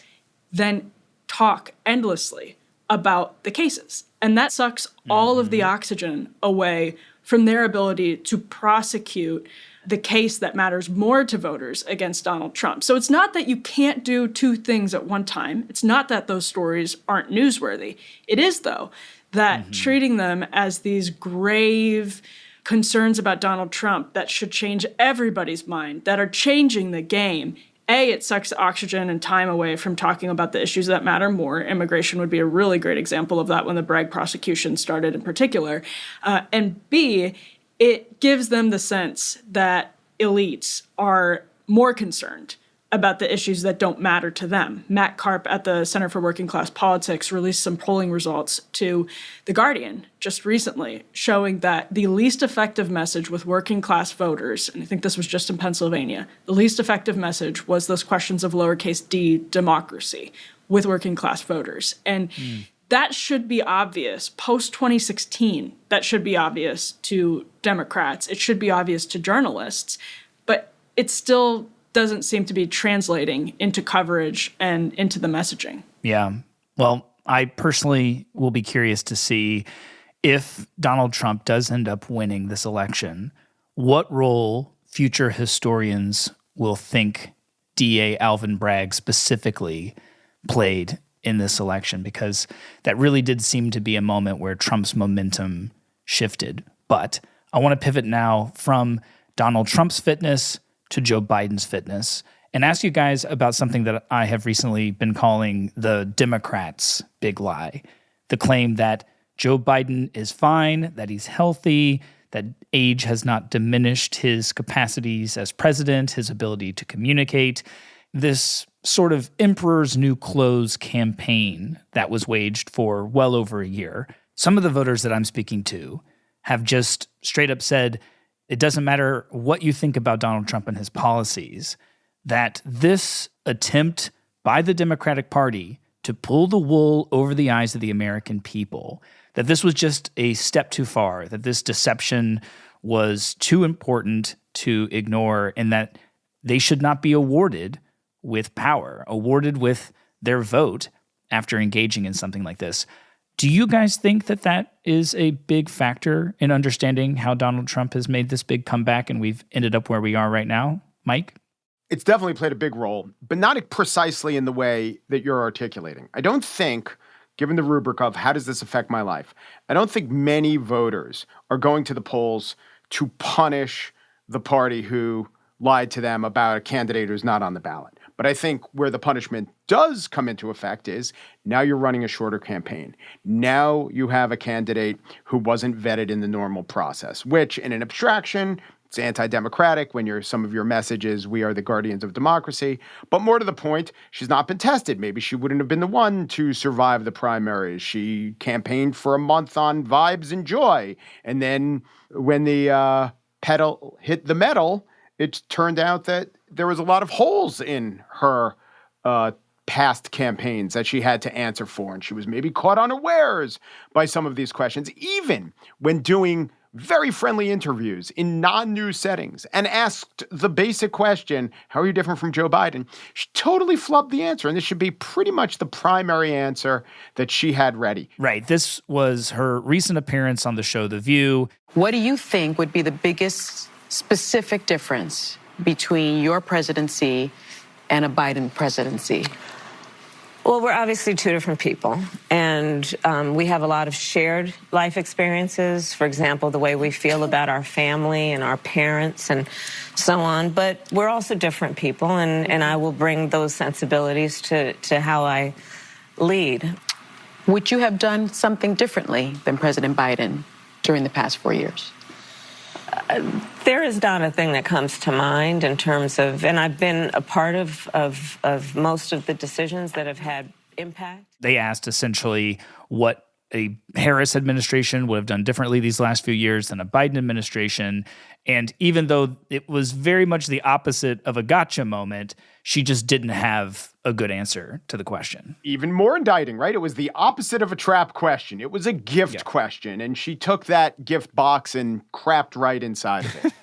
then talk endlessly about the cases. And that sucks all of the oxygen away from their ability to prosecute the case that matters more to voters against Donald Trump. So it's not that you can't do two things at one time. It's not that those stories aren't newsworthy. It is, though, that treating them as these grave concerns about Donald Trump that should change everybody's mind, that are changing the game. A, it sucks oxygen and time away from talking about the issues that matter more. Immigration would be a really great example of that when the Bragg prosecution started in particular. And B, it gives them the sense that elites are more concerned about the issues that don't matter to them. Matt Karp at the Center for Working Class Politics released some polling results to The Guardian just recently, showing that the least effective message with working class voters, and I think this was just in Pennsylvania, the least effective message was those questions of lowercase d democracy with working class voters. And that should be obvious. Post-2016, that should be obvious to Democrats. It should be obvious to journalists. But it still doesn't seem to be translating into coverage and into the messaging. Yeah. Well, I personally will be curious to see if Donald Trump does end up winning this election, what role future historians will think DA Alvin Bragg specifically played in this election, because that really did seem to be a moment where Trump's momentum shifted. But I want to pivot now from Donald Trump's fitness to Joe Biden's fitness and ask you guys about something that I have recently been calling the Democrats' big lie. The claim that Joe Biden is fine, that he's healthy, that age has not diminished his capacities as president, his ability to communicate. This sort of emperor's new clothes campaign that was waged for well over a year. Some of the voters that I'm speaking to have just straight up said, it doesn't matter what you think about Donald Trump and his policies, that this attempt by the Democratic Party to pull the wool over the eyes of the American people, that this was just a step too far, that this deception was too important to ignore, and that they should not be awarded with power, awarded with their vote after engaging in something like this. Do you guys think that that is a big factor in understanding how Donald Trump has made this big comeback and we've ended up where we are right now? Mike? It's definitely played a big role, but not precisely in the way that you're articulating. I don't think, given the rubric of how does this affect my life, I don't think many voters are going to the polls to punish the party who lied to them about a candidate who's not on the ballot. But I think where the punishment does come into effect is now you're running a shorter campaign. Now you have a candidate who wasn't vetted in the normal process, which in an abstraction, it's anti-democratic when some of your messages, we are the guardians of democracy. But more to the point, she's not been tested. Maybe she wouldn't have been the one to survive the primaries. She campaigned for a month on vibes and joy. And then when the pedal hit the metal, it turned out that there was a lot of holes in her past campaigns that she had to answer for. And she was maybe caught unawares by some of these questions, even when doing very friendly interviews in non-news settings and asked the basic question, how are you different from Joe Biden? She totally flubbed the answer. And this should be pretty much the primary answer that she had ready. Right. This was her recent appearance on the show The View. What do you think would be the biggest specific difference between your presidency and a Biden presidency? Well, we're obviously two different people, and we have a lot of shared life experiences. For example, the way we feel about our family and our parents and so on. But we're also different people, and I will bring those sensibilities to how I lead. Would you have done something differently than President Biden during the past 4 years? There is not a thing that comes to mind in terms of, and I've been a part of most of the decisions that have had impact. They asked essentially what a Harris administration would have done differently these last few years than a Biden administration. And even though it was very much the opposite of a gotcha moment, she just didn't have a good answer to the question. Even more indicting, right? It was the opposite of a trap question. It was a gift question. And she took that gift box and crapped right inside of it.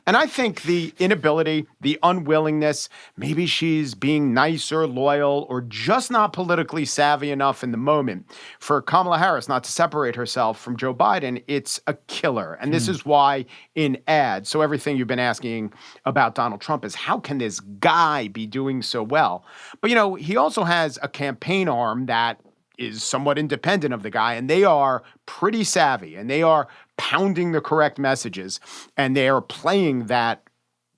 And I think the inability, the unwillingness, maybe she's being nice or loyal or just not politically savvy enough in the moment for Kamala Harris not to separate herself from Joe Biden, it's a killer. And this is why in ads, so everything you've been asking about Donald Trump is how can this guy be doing so well? But, you know, he also has a campaign arm that is somewhat independent of the guy, and they are pretty savvy, and they are pounding the correct messages, and they are playing that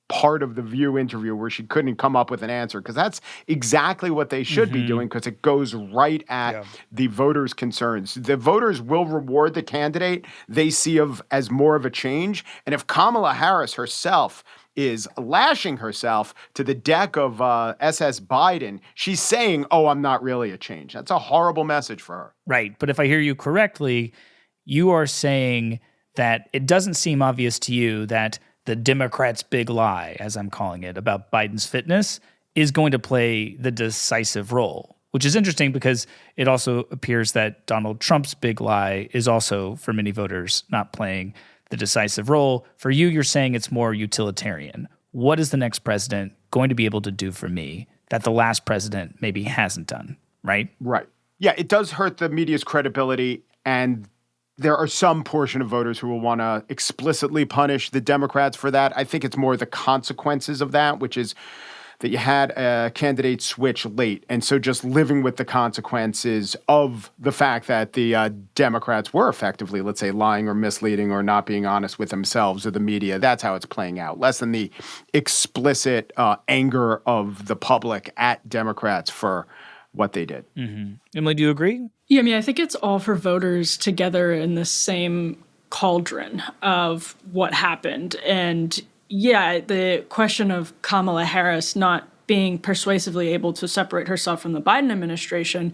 part of the View interview where she couldn't come up with an answer, because that's exactly what they should be doing, because it goes right at the voters' concerns. The voters will reward the candidate they see as more of a change, and if Kamala Harris herself is lashing herself to the deck of SS Biden, she's saying, oh, I'm not really a change. That's a horrible message for her. Right. But if I hear you correctly, you are saying that it doesn't seem obvious to you that the Democrats' big lie, as I'm calling it, about Biden's fitness is going to play the decisive role, which is interesting because it also appears that Donald Trump's big lie is also, for many voters, not playing the decisive role. For you, you're saying it's more utilitarian. What is the next president going to be able to do for me that the last president maybe hasn't done, right? Right. Yeah, it does hurt the media's credibility, and there are some portion of voters who will want to explicitly punish the Democrats for that. I think it's more the consequences of that, which is that you had a candidate switch late. And so just living with the consequences of the fact that the Democrats were effectively, let's say, lying or misleading or not being honest with themselves or the media. That's how it's playing out. Less than the explicit anger of the public at Democrats for what they did. Emily, do you agree? Yeah, I mean, I think it's all for voters together in the same cauldron of what happened. And yeah, the question of Kamala Harris not being persuasively able to separate herself from the Biden administration,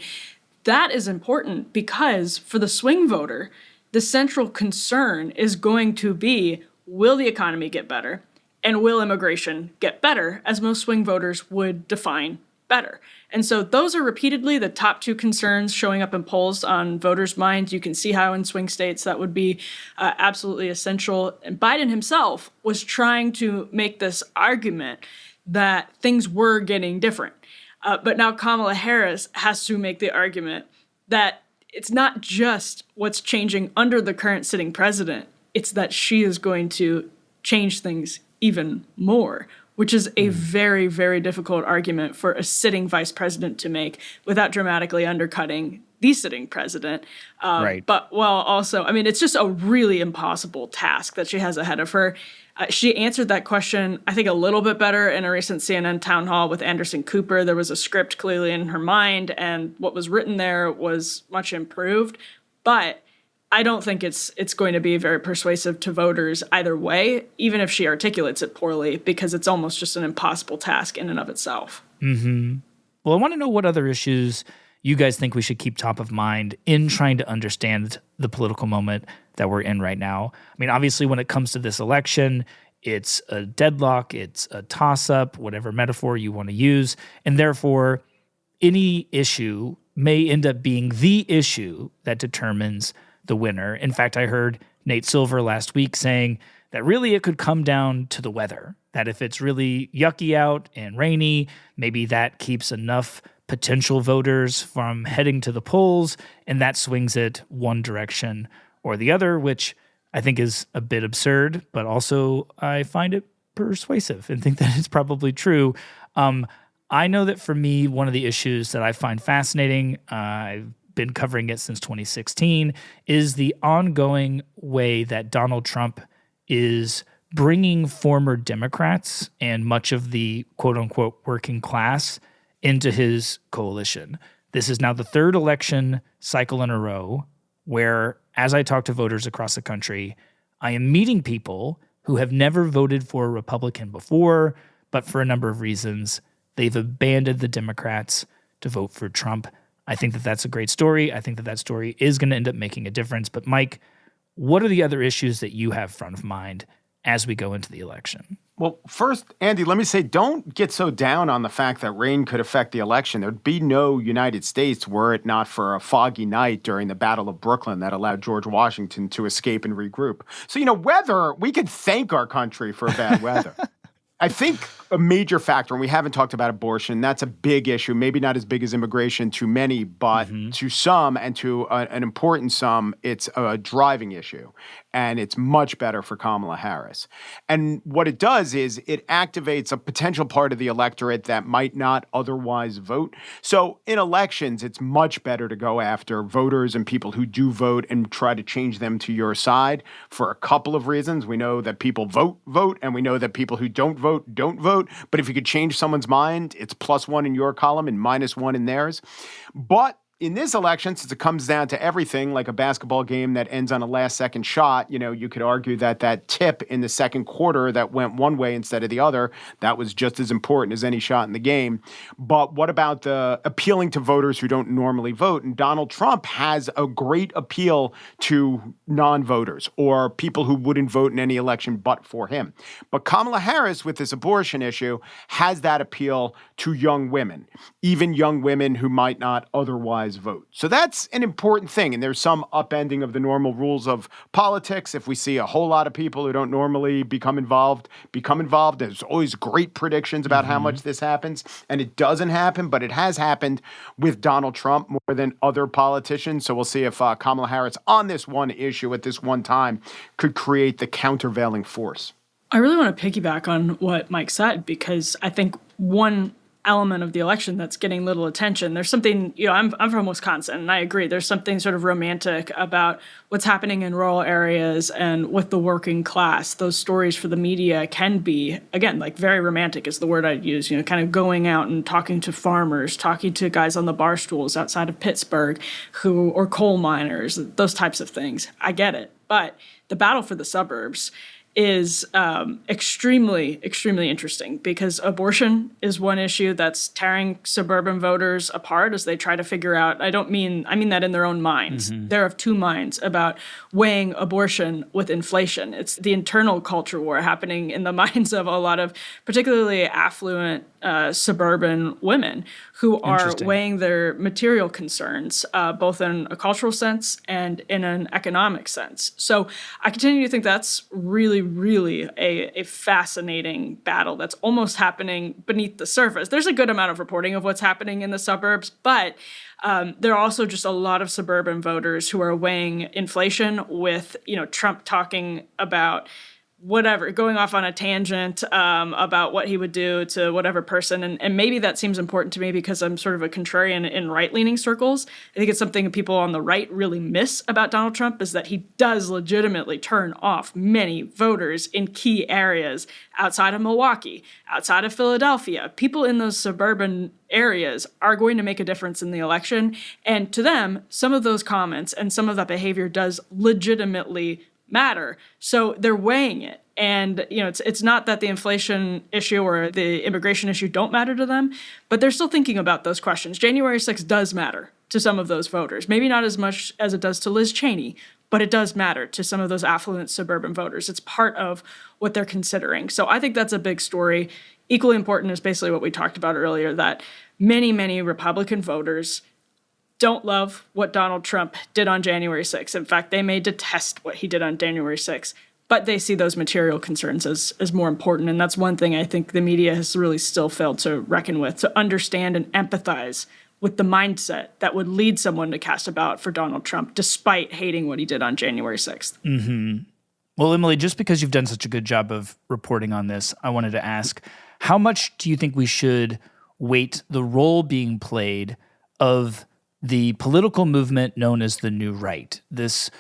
that is important because for the swing voter, the central concern is going to be, will the economy get better? And will immigration get better, as most swing voters would define better? And so those are repeatedly the top two concerns showing up in polls on voters' minds. You can see how in swing states that would be absolutely essential. And Biden himself was trying to make this argument that things were getting different. But now Kamala Harris has to make the argument that it's not just what's changing under the current sitting president, it's that she is going to change things even more, which is a very, very difficult argument for a sitting vice president to make without dramatically undercutting the sitting president. Right. But while also, I mean, it's just a really impossible task that she has ahead of her. She answered that question, I think, a little bit better in a recent CNN town hall with Anderson Cooper. There was a script clearly in her mind, and what was written there was much improved. But I don't think it's going to be very persuasive to voters either way, even if she articulates it poorly, because it's almost just an impossible task in and of itself. Well, I want to know what other issues you guys think we should keep top of mind in trying to understand the political moment that we're in right now. I mean, obviously, when it comes to this election, it's a deadlock, it's a toss-up, whatever metaphor you want to use, and therefore, any issue may end up being the issue that determines the winner. In fact, I heard Nate Silver last week saying that really it could come down to the weather, that if it's really yucky out and rainy, maybe that keeps enough potential voters from heading to the polls, and that swings it one direction or the other, which I think is a bit absurd, but also I find it persuasive and think that it's probably true. I know that for me, one of the issues that I find fascinating, I've been covering it since 2016, is the ongoing way that Donald Trump is bringing former Democrats and much of the quote-unquote working class into his coalition. This is now the third election cycle in a row where, as I talk to voters across the country, I am meeting people who have never voted for a Republican before, but for a number of reasons, they've abandoned the Democrats to vote for Trump. I think that that's a great story. I think that that story is going to end up making a difference. But Mike, what are the other issues that you have front of mind as we go into the election? Well, first, Andy, let me say, don't get so down on the fact that rain could affect the election. There'd be no United States were it not for a foggy night during the Battle of Brooklyn that allowed George Washington to escape and regroup. So, weather, we could thank our country for bad weather. I think a major factor, and we haven't talked about abortion, that's a big issue, maybe not as big as immigration to many, but to some and to an important some, it's a driving issue. And it's much better for Kamala Harris. And what it does is it activates a potential part of the electorate that might not otherwise vote. So in elections, it's much better to go after voters and people who do vote and try to change them to your side for a couple of reasons. We know that people vote, and we know that people who don't vote, don't vote. But if you could change someone's mind, it's +1 in your column and -1 in theirs. But in this election, since it comes down to everything, like a basketball game that ends on a last-second shot, you could argue that tip in the second quarter that went one way instead of the other, that was just as important as any shot in the game. But what about the appealing to voters who don't normally vote? And Donald Trump has a great appeal to non-voters or people who wouldn't vote in any election but for him. But Kamala Harris, with this abortion issue, has that appeal to young women, even young women who might not otherwise vote. So that's an important thing. And there's some upending of the normal rules of politics. If we see a whole lot of people who don't normally become involved, there's always great predictions about how much this happens. And it doesn't happen, but it has happened with Donald Trump more than other politicians. So we'll see if Kamala Harris on this one issue at this one time could create the countervailing force. I really want to piggyback on what Mike said, because I think one element of the election that's getting little attention. There's something, I'm from Wisconsin, and I agree. There's something sort of romantic about what's happening in rural areas and with the working class. Those stories for the media can be, again, like very romantic is the word I'd use, kind of going out and talking to farmers, talking to guys on the bar stools outside of Pittsburgh or coal miners, those types of things. I get it. But the battle for the suburbs is extremely, extremely interesting, because abortion is one issue that's tearing suburban voters apart as they try to figure out, I mean that in their own minds. They're of two minds about weighing abortion with inflation. It's the internal culture war happening in the minds of a lot of particularly affluent suburban women who are weighing their material concerns, both in a cultural sense and in an economic sense. So I continue to think that's really, really a fascinating battle that's almost happening beneath the surface. There's a good amount of reporting of what's happening in the suburbs, but there are also just a lot of suburban voters who are weighing inflation with, Trump talking about whatever, going off on a tangent about what he would do to whatever person. And maybe that seems important to me because I'm sort of a contrarian in right-leaning circles. I think it's something people on the right really miss about Donald Trump, is that he does legitimately turn off many voters in key areas outside of Milwaukee, outside of Philadelphia. People in those suburban areas are going to make a difference in the election. And to them, some of those comments and some of that behavior does legitimately matter. So they're weighing it. And, it's not that the inflation issue or the immigration issue don't matter to them, but they're still thinking about those questions. January 6th does matter to some of those voters. Maybe not as much as it does to Liz Cheney, but it does matter to some of those affluent suburban voters. It's part of what they're considering. So I think that's a big story. Equally important is basically what we talked about earlier, that many, many Republican voters don't love what Donald Trump did on January 6th. In fact, they may detest what he did on January 6th, but they see those material concerns as more important. And that's one thing I think the media has really still failed to reckon with, to understand and empathize with the mindset that would lead someone to cast a ballot for Donald Trump, despite hating what he did on January 6th. Well, Emily, just because you've done such a good job of reporting on this, I wanted to ask, how much do you think we should weight the role being played of the political movement known as the New Right, this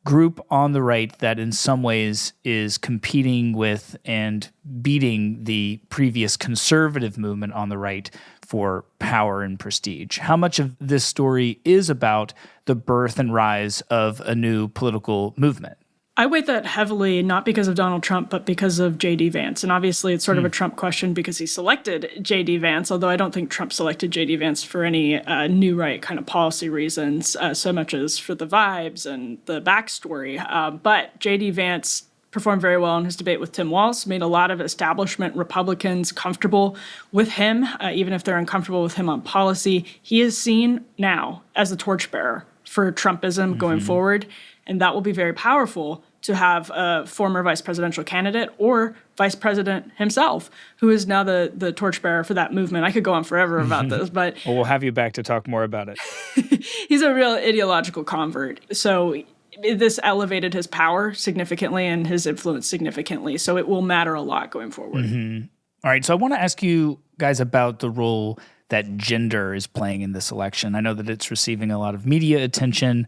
group on the right that in some ways is competing with and beating the previous conservative movement on the right for power and prestige? How much of this story is about the birth and rise of a new political movement? I weight that heavily, not because of Donald Trump, but because of J.D. Vance. And obviously, it's sort of a Trump question because he selected J.D. Vance, although I don't think Trump selected J.D. Vance for any new right kind of policy reasons, so much as for the vibes and the backstory. But J.D. Vance performed very well in his debate with Tim Walz, made a lot of establishment Republicans comfortable with him, even if they're uncomfortable with him on policy. He is seen now as the torchbearer for Trumpism going forward, and that will be very powerful to have a former vice presidential candidate or vice president himself, who is now the torchbearer for that movement. I could go on forever about this, but Well, we'll have you back to talk more about it. he's a real ideological convert. So this elevated his power significantly and his influence significantly. So it will matter a lot going forward. All right, so I want to ask you guys about the role that gender is playing in this election. I know that it's receiving a lot of media attention.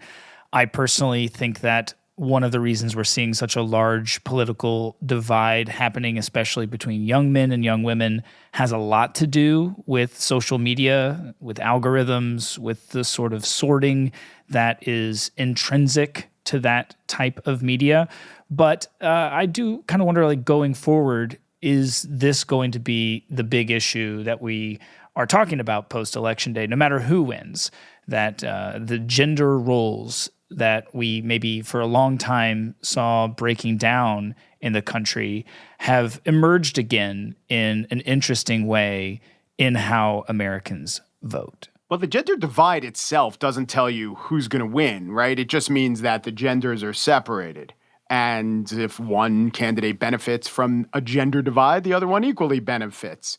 I personally think that one of the reasons we're seeing such a large political divide happening, especially between young men and young women, has a lot to do with social media, with algorithms, with the sort of sorting that is intrinsic to that type of media. But I do kind of wonder, like, going forward, is this going to be the big issue that we are talking about post-election day, no matter who wins, that the gender roles that we maybe for a long time saw breaking down in the country have emerged again in an interesting way in how Americans vote? Well, the gender divide itself doesn't tell you who's going to win, right? It just means that the genders are separated. And if one candidate benefits from a gender divide, the other one equally benefits.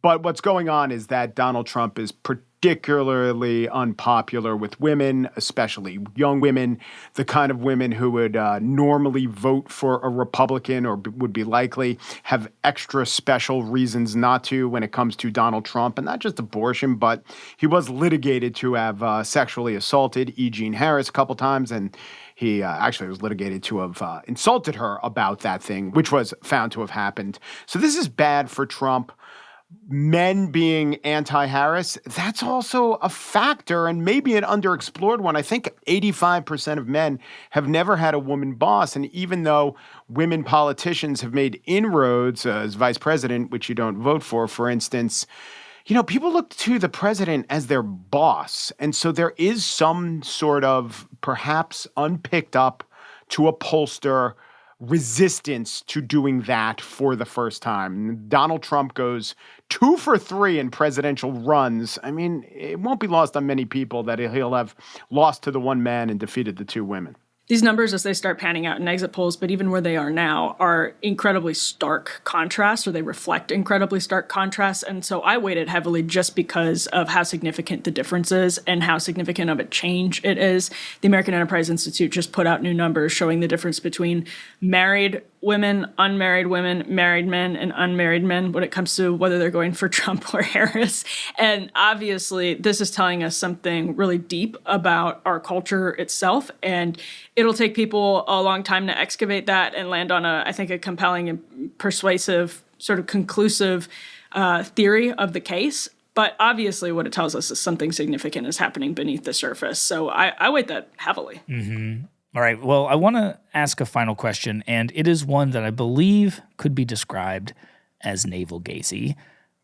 But what's going on is that Donald Trump is particularly unpopular with women, especially young women, the kind of women who would normally vote for a Republican or would be likely have extra special reasons not to when it comes to Donald Trump. And not just abortion, but he was litigated to have sexually assaulted E. Jean Harris a couple times. And he actually was litigated to have insulted her about that thing, which was found to have happened. So this is bad for Trump. Men being anti-Harris, that's also a factor and maybe an underexplored one. I think 85% of men have never had a woman boss. And even though women politicians have made inroads as vice president, which you don't vote for instance, you know, people look to the president as their boss. And so there is some sort of perhaps unpicked up to a pollster resistance to doing that for the first time. Donald Trump goes 2 for 3 in presidential runs. I mean, it won't be lost on many people that he'll have lost to the one man and defeated the 2 women. These numbers, as they start panning out in exit polls, but even where they are now, are incredibly stark contrasts, or they reflect incredibly stark contrasts. And so I weighted heavily just because of how significant the difference is and how significant of a change it is. The American Enterprise Institute just put out new numbers showing the difference between married women, unmarried women, married men, and unmarried men when it comes to whether they're going for Trump or Harris. And obviously, this is telling us something really deep about our culture itself. And it'll take people a long time to excavate that and land on I think, a compelling and persuasive, sort of conclusive theory of the case. But obviously, what it tells us is something significant is happening beneath the surface. So I weight that heavily. Mm-hmm. All right. Well, I want to ask a final question, and it is one that I believe could be described as navel-gazy.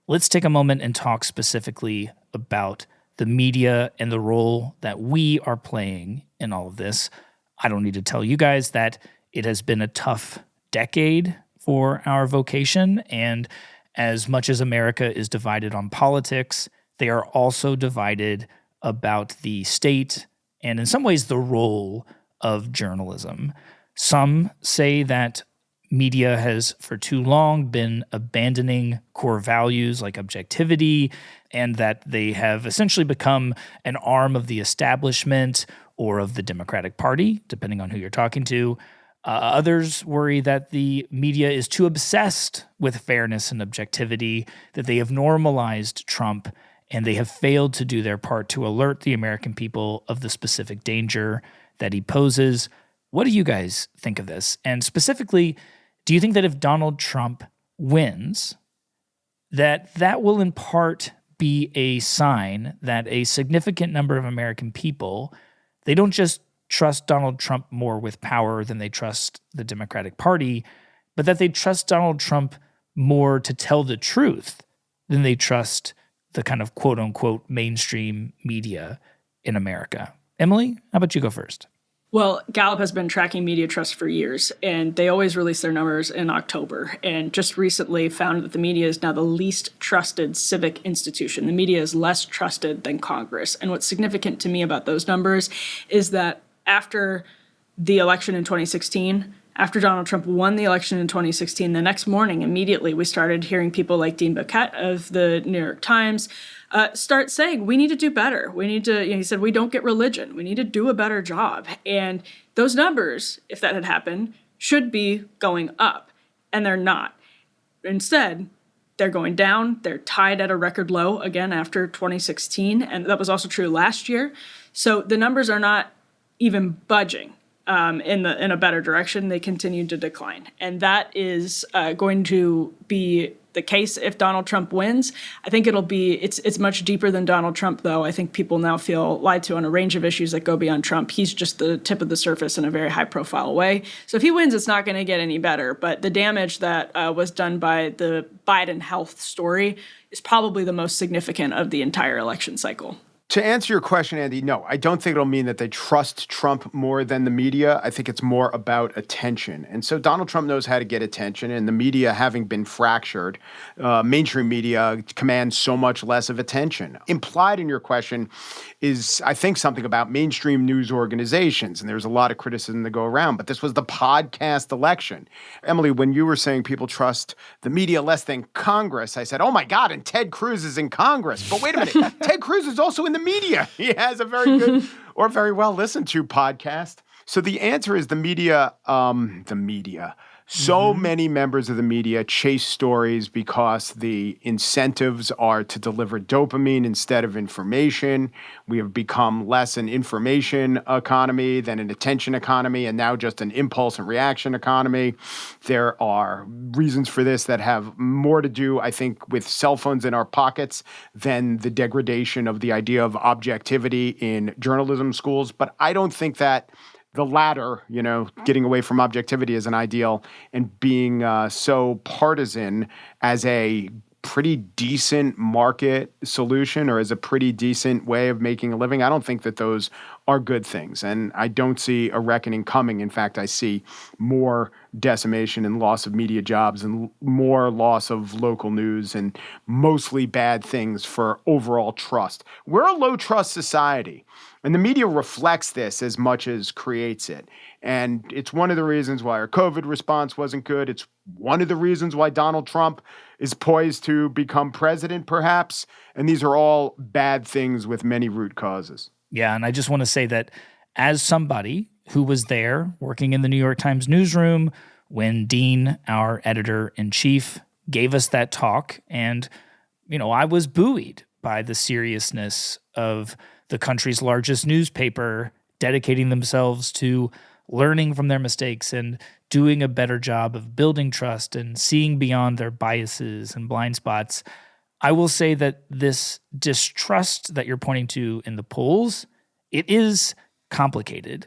Let's take a moment and talk specifically about the media and the role that we are playing in all of this. I don't need to tell you guys that it has been a tough decade for our vocation, and as much as America is divided on politics, they are also divided about the state and in some ways the role of journalism. Some say that media has for too long been abandoning core values like objectivity, and that they have essentially become an arm of the establishment or of the Democratic Party, depending on who you're talking to. Others worry that the media is too obsessed with fairness and objectivity, that they have normalized Trump, and they have failed to do their part to alert the American people of the specific danger that he poses. What do you guys think of this? And specifically, do you think that if Donald Trump wins, that will in part be a sign that a significant number of American people, they don't just trust Donald Trump more with power than they trust the Democratic Party, but that they trust Donald Trump more to tell the truth than they trust the kind of quote-unquote mainstream media in America? Emily, how about you go first? Well, Gallup has been tracking media trust for years, and they always release their numbers in October, and just recently found that the media is now the least trusted civic institution. The media is less trusted than Congress. And what's significant to me about those numbers is that after the election in 2016, after Donald Trump won the election in 2016, the next morning, immediately, we started hearing people like Dean Baquet of the New York Times start saying, we need to do better. We need to, he said, we don't get religion. We need to do a better job. And those numbers, if that had happened, should be going up. And they're not. Instead, they're going down. They're tied at a record low again after 2016. And that was also true last year. So the numbers are not even budging in a better direction. They continue to decline. And that is going to be the case if Donald Trump wins. I think it's much deeper than Donald Trump, though. I think people now feel lied to on a range of issues that go beyond Trump. He's just the tip of the surface in a very high-profile way. So if he wins, it's not going to get any better. But the damage that was done by the Biden health story is probably the most significant of the entire election cycle. To answer your question, Andy, no, I don't think it'll mean that they trust Trump more than the media. I think it's more about attention. And so Donald Trump knows how to get attention, and the media, having been fractured, mainstream media commands so much less of attention. Implied in your question is, I think, something about mainstream news organizations, and there's a lot of criticism to go around, but this was the podcast election. Emily, when you were saying people trust the media less than Congress, I said, oh my God, and Ted Cruz is in Congress. But wait a minute, Ted Cruz is also in the media. He has a very good or very well listened to podcast. So the answer is the media. So many members of the media chase stories because the incentives are to deliver dopamine instead of information. We have become less an information economy than an attention economy, and now just an impulse and reaction economy. There are reasons for this that have more to do, I think, with cell phones in our pockets than the degradation of the idea of objectivity in journalism schools. But I don't think that the latter, getting away from objectivity is an ideal, and being so partisan as a pretty decent market solution or as a pretty decent way of making a living. I don't think that those are good things. And I don't see a reckoning coming. In fact, I see more decimation and loss of media jobs and more loss of local news and mostly bad things for overall trust. We're a low trust society. And the media reflects this as much as creates it. And it's one of the reasons why our COVID response wasn't good. It's one of the reasons why Donald Trump is poised to become president, perhaps. And these are all bad things with many root causes. Yeah, and I just want to say that as somebody who was there working in the New York Times newsroom when Dean, our editor-in-chief, gave us that talk, and, I was buoyed by the seriousness of the country's largest newspaper dedicating themselves to learning from their mistakes and doing a better job of building trust and seeing beyond their biases and blind spots. I will say that this distrust that you're pointing to in the polls, it is complicated.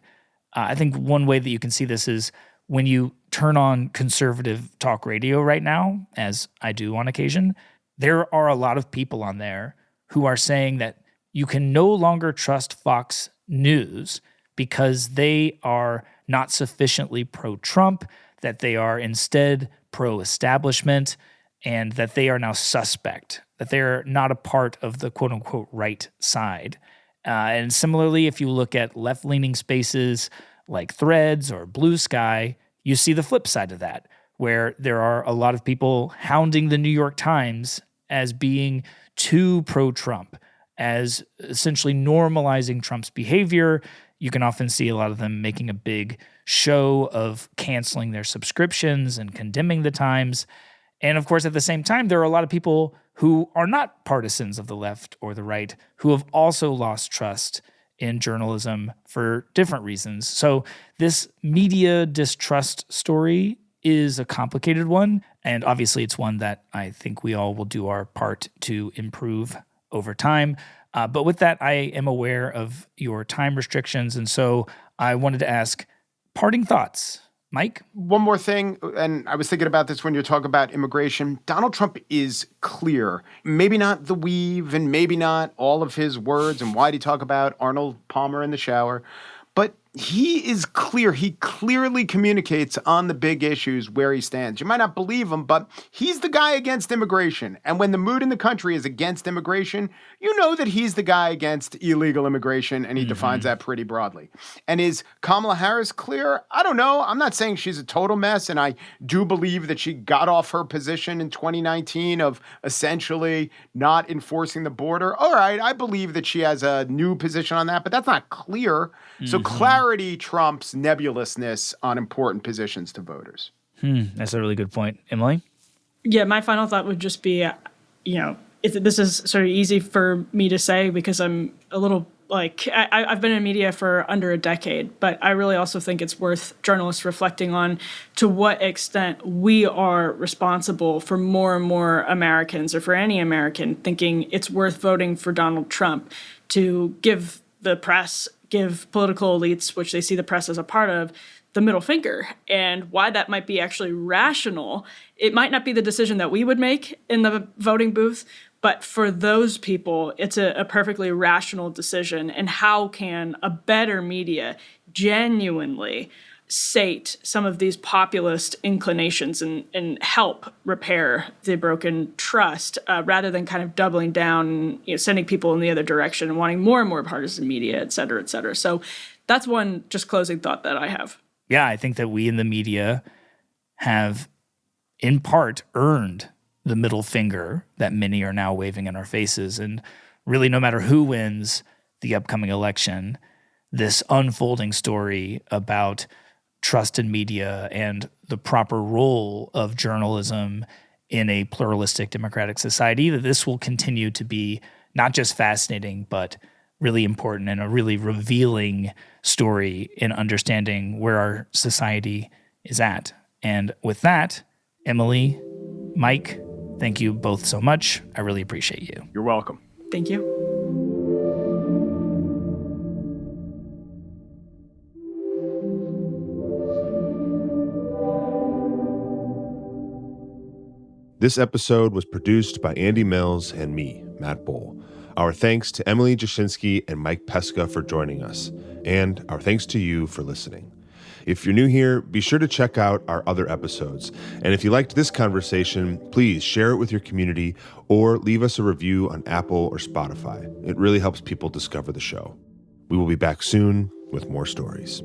I think one way that you can see this is when you turn on conservative talk radio right now, as I do on occasion, there are a lot of people on there who are saying that you can no longer trust Fox News because they are not sufficiently pro-Trump, that they are instead pro-establishment, and that they are now suspect, that they're not a part of the quote-unquote right side. And similarly, if you look at left-leaning spaces like Threads or Blue Sky, you see the flip side of that, where there are a lot of people hounding the New York Times as being too pro-Trump, as essentially normalizing Trump's behavior. you can often see a lot of them making a big show of canceling their subscriptions and condemning the Times. And of course, at the same time, there are a lot of people who are not partisans of the left or the right who have also lost trust in journalism for different reasons. So this media distrust story is a complicated one, and obviously it's one that I think we all will do our part to improve over time. But with that, I am aware of your time restrictions, and so I wanted to ask parting thoughts. Mike? One more thing, and I was thinking about this when you're talking about immigration. Donald Trump is clear. Maybe not the weave and maybe not all of his words and why'd he talk about Arnold Palmer in the shower, but he is clear. He clearly communicates on the big issues where he stands. You might not believe him, but he's the guy against immigration. And when the mood in the country is against immigration, you know that he's the guy against illegal immigration, and he defines that pretty broadly. And is Kamala Harris clear? I don't know. I'm not saying she's a total mess, and I do believe that she got off her position in 2019 of essentially not enforcing the border. All right, I believe that she has a new position on that, but that's not clear. So clarity trumps nebulousness on important positions to voters. That's a really good point. Emily? Yeah, my final thought would just be, this is sort of easy for me to say because I'm a little like, I've been in media for under a decade, but I really also think it's worth journalists reflecting on to what extent we are responsible for more and more Americans, or for any American, thinking it's worth voting for Donald Trump to give the press, give political elites, which they see the press as a part of, the middle finger, and why that might be actually rational. It might not be the decision that we would make in the voting booth, but for those people, it's a perfectly rational decision. And how can a better media genuinely sate some of these populist inclinations and help repair the broken trust, rather than kind of doubling down, sending people in the other direction and wanting more and more partisan media, et cetera, et cetera. So that's one just closing thought that I have. Yeah, I think that we in the media have, in part, earned the middle finger that many are now waving in our faces. And really, no matter who wins the upcoming election, this unfolding story about trust in media and the proper role of journalism in a pluralistic democratic society, that this will continue to be not just fascinating, but really important and a really revealing story in understanding where our society is at. And with that, Emily, Mike, thank you both so much. I really appreciate you. You're welcome. Thank you. This episode was produced by Andy Mills and me, Matt Bohl. Our thanks to Emily Jashinsky and Mike Pesca for joining us, and our thanks to you for listening. If you're new here, be sure to check out our other episodes. And if you liked this conversation, please share it with your community or leave us a review on Apple or Spotify. It really helps people discover the show. We will be back soon with more stories.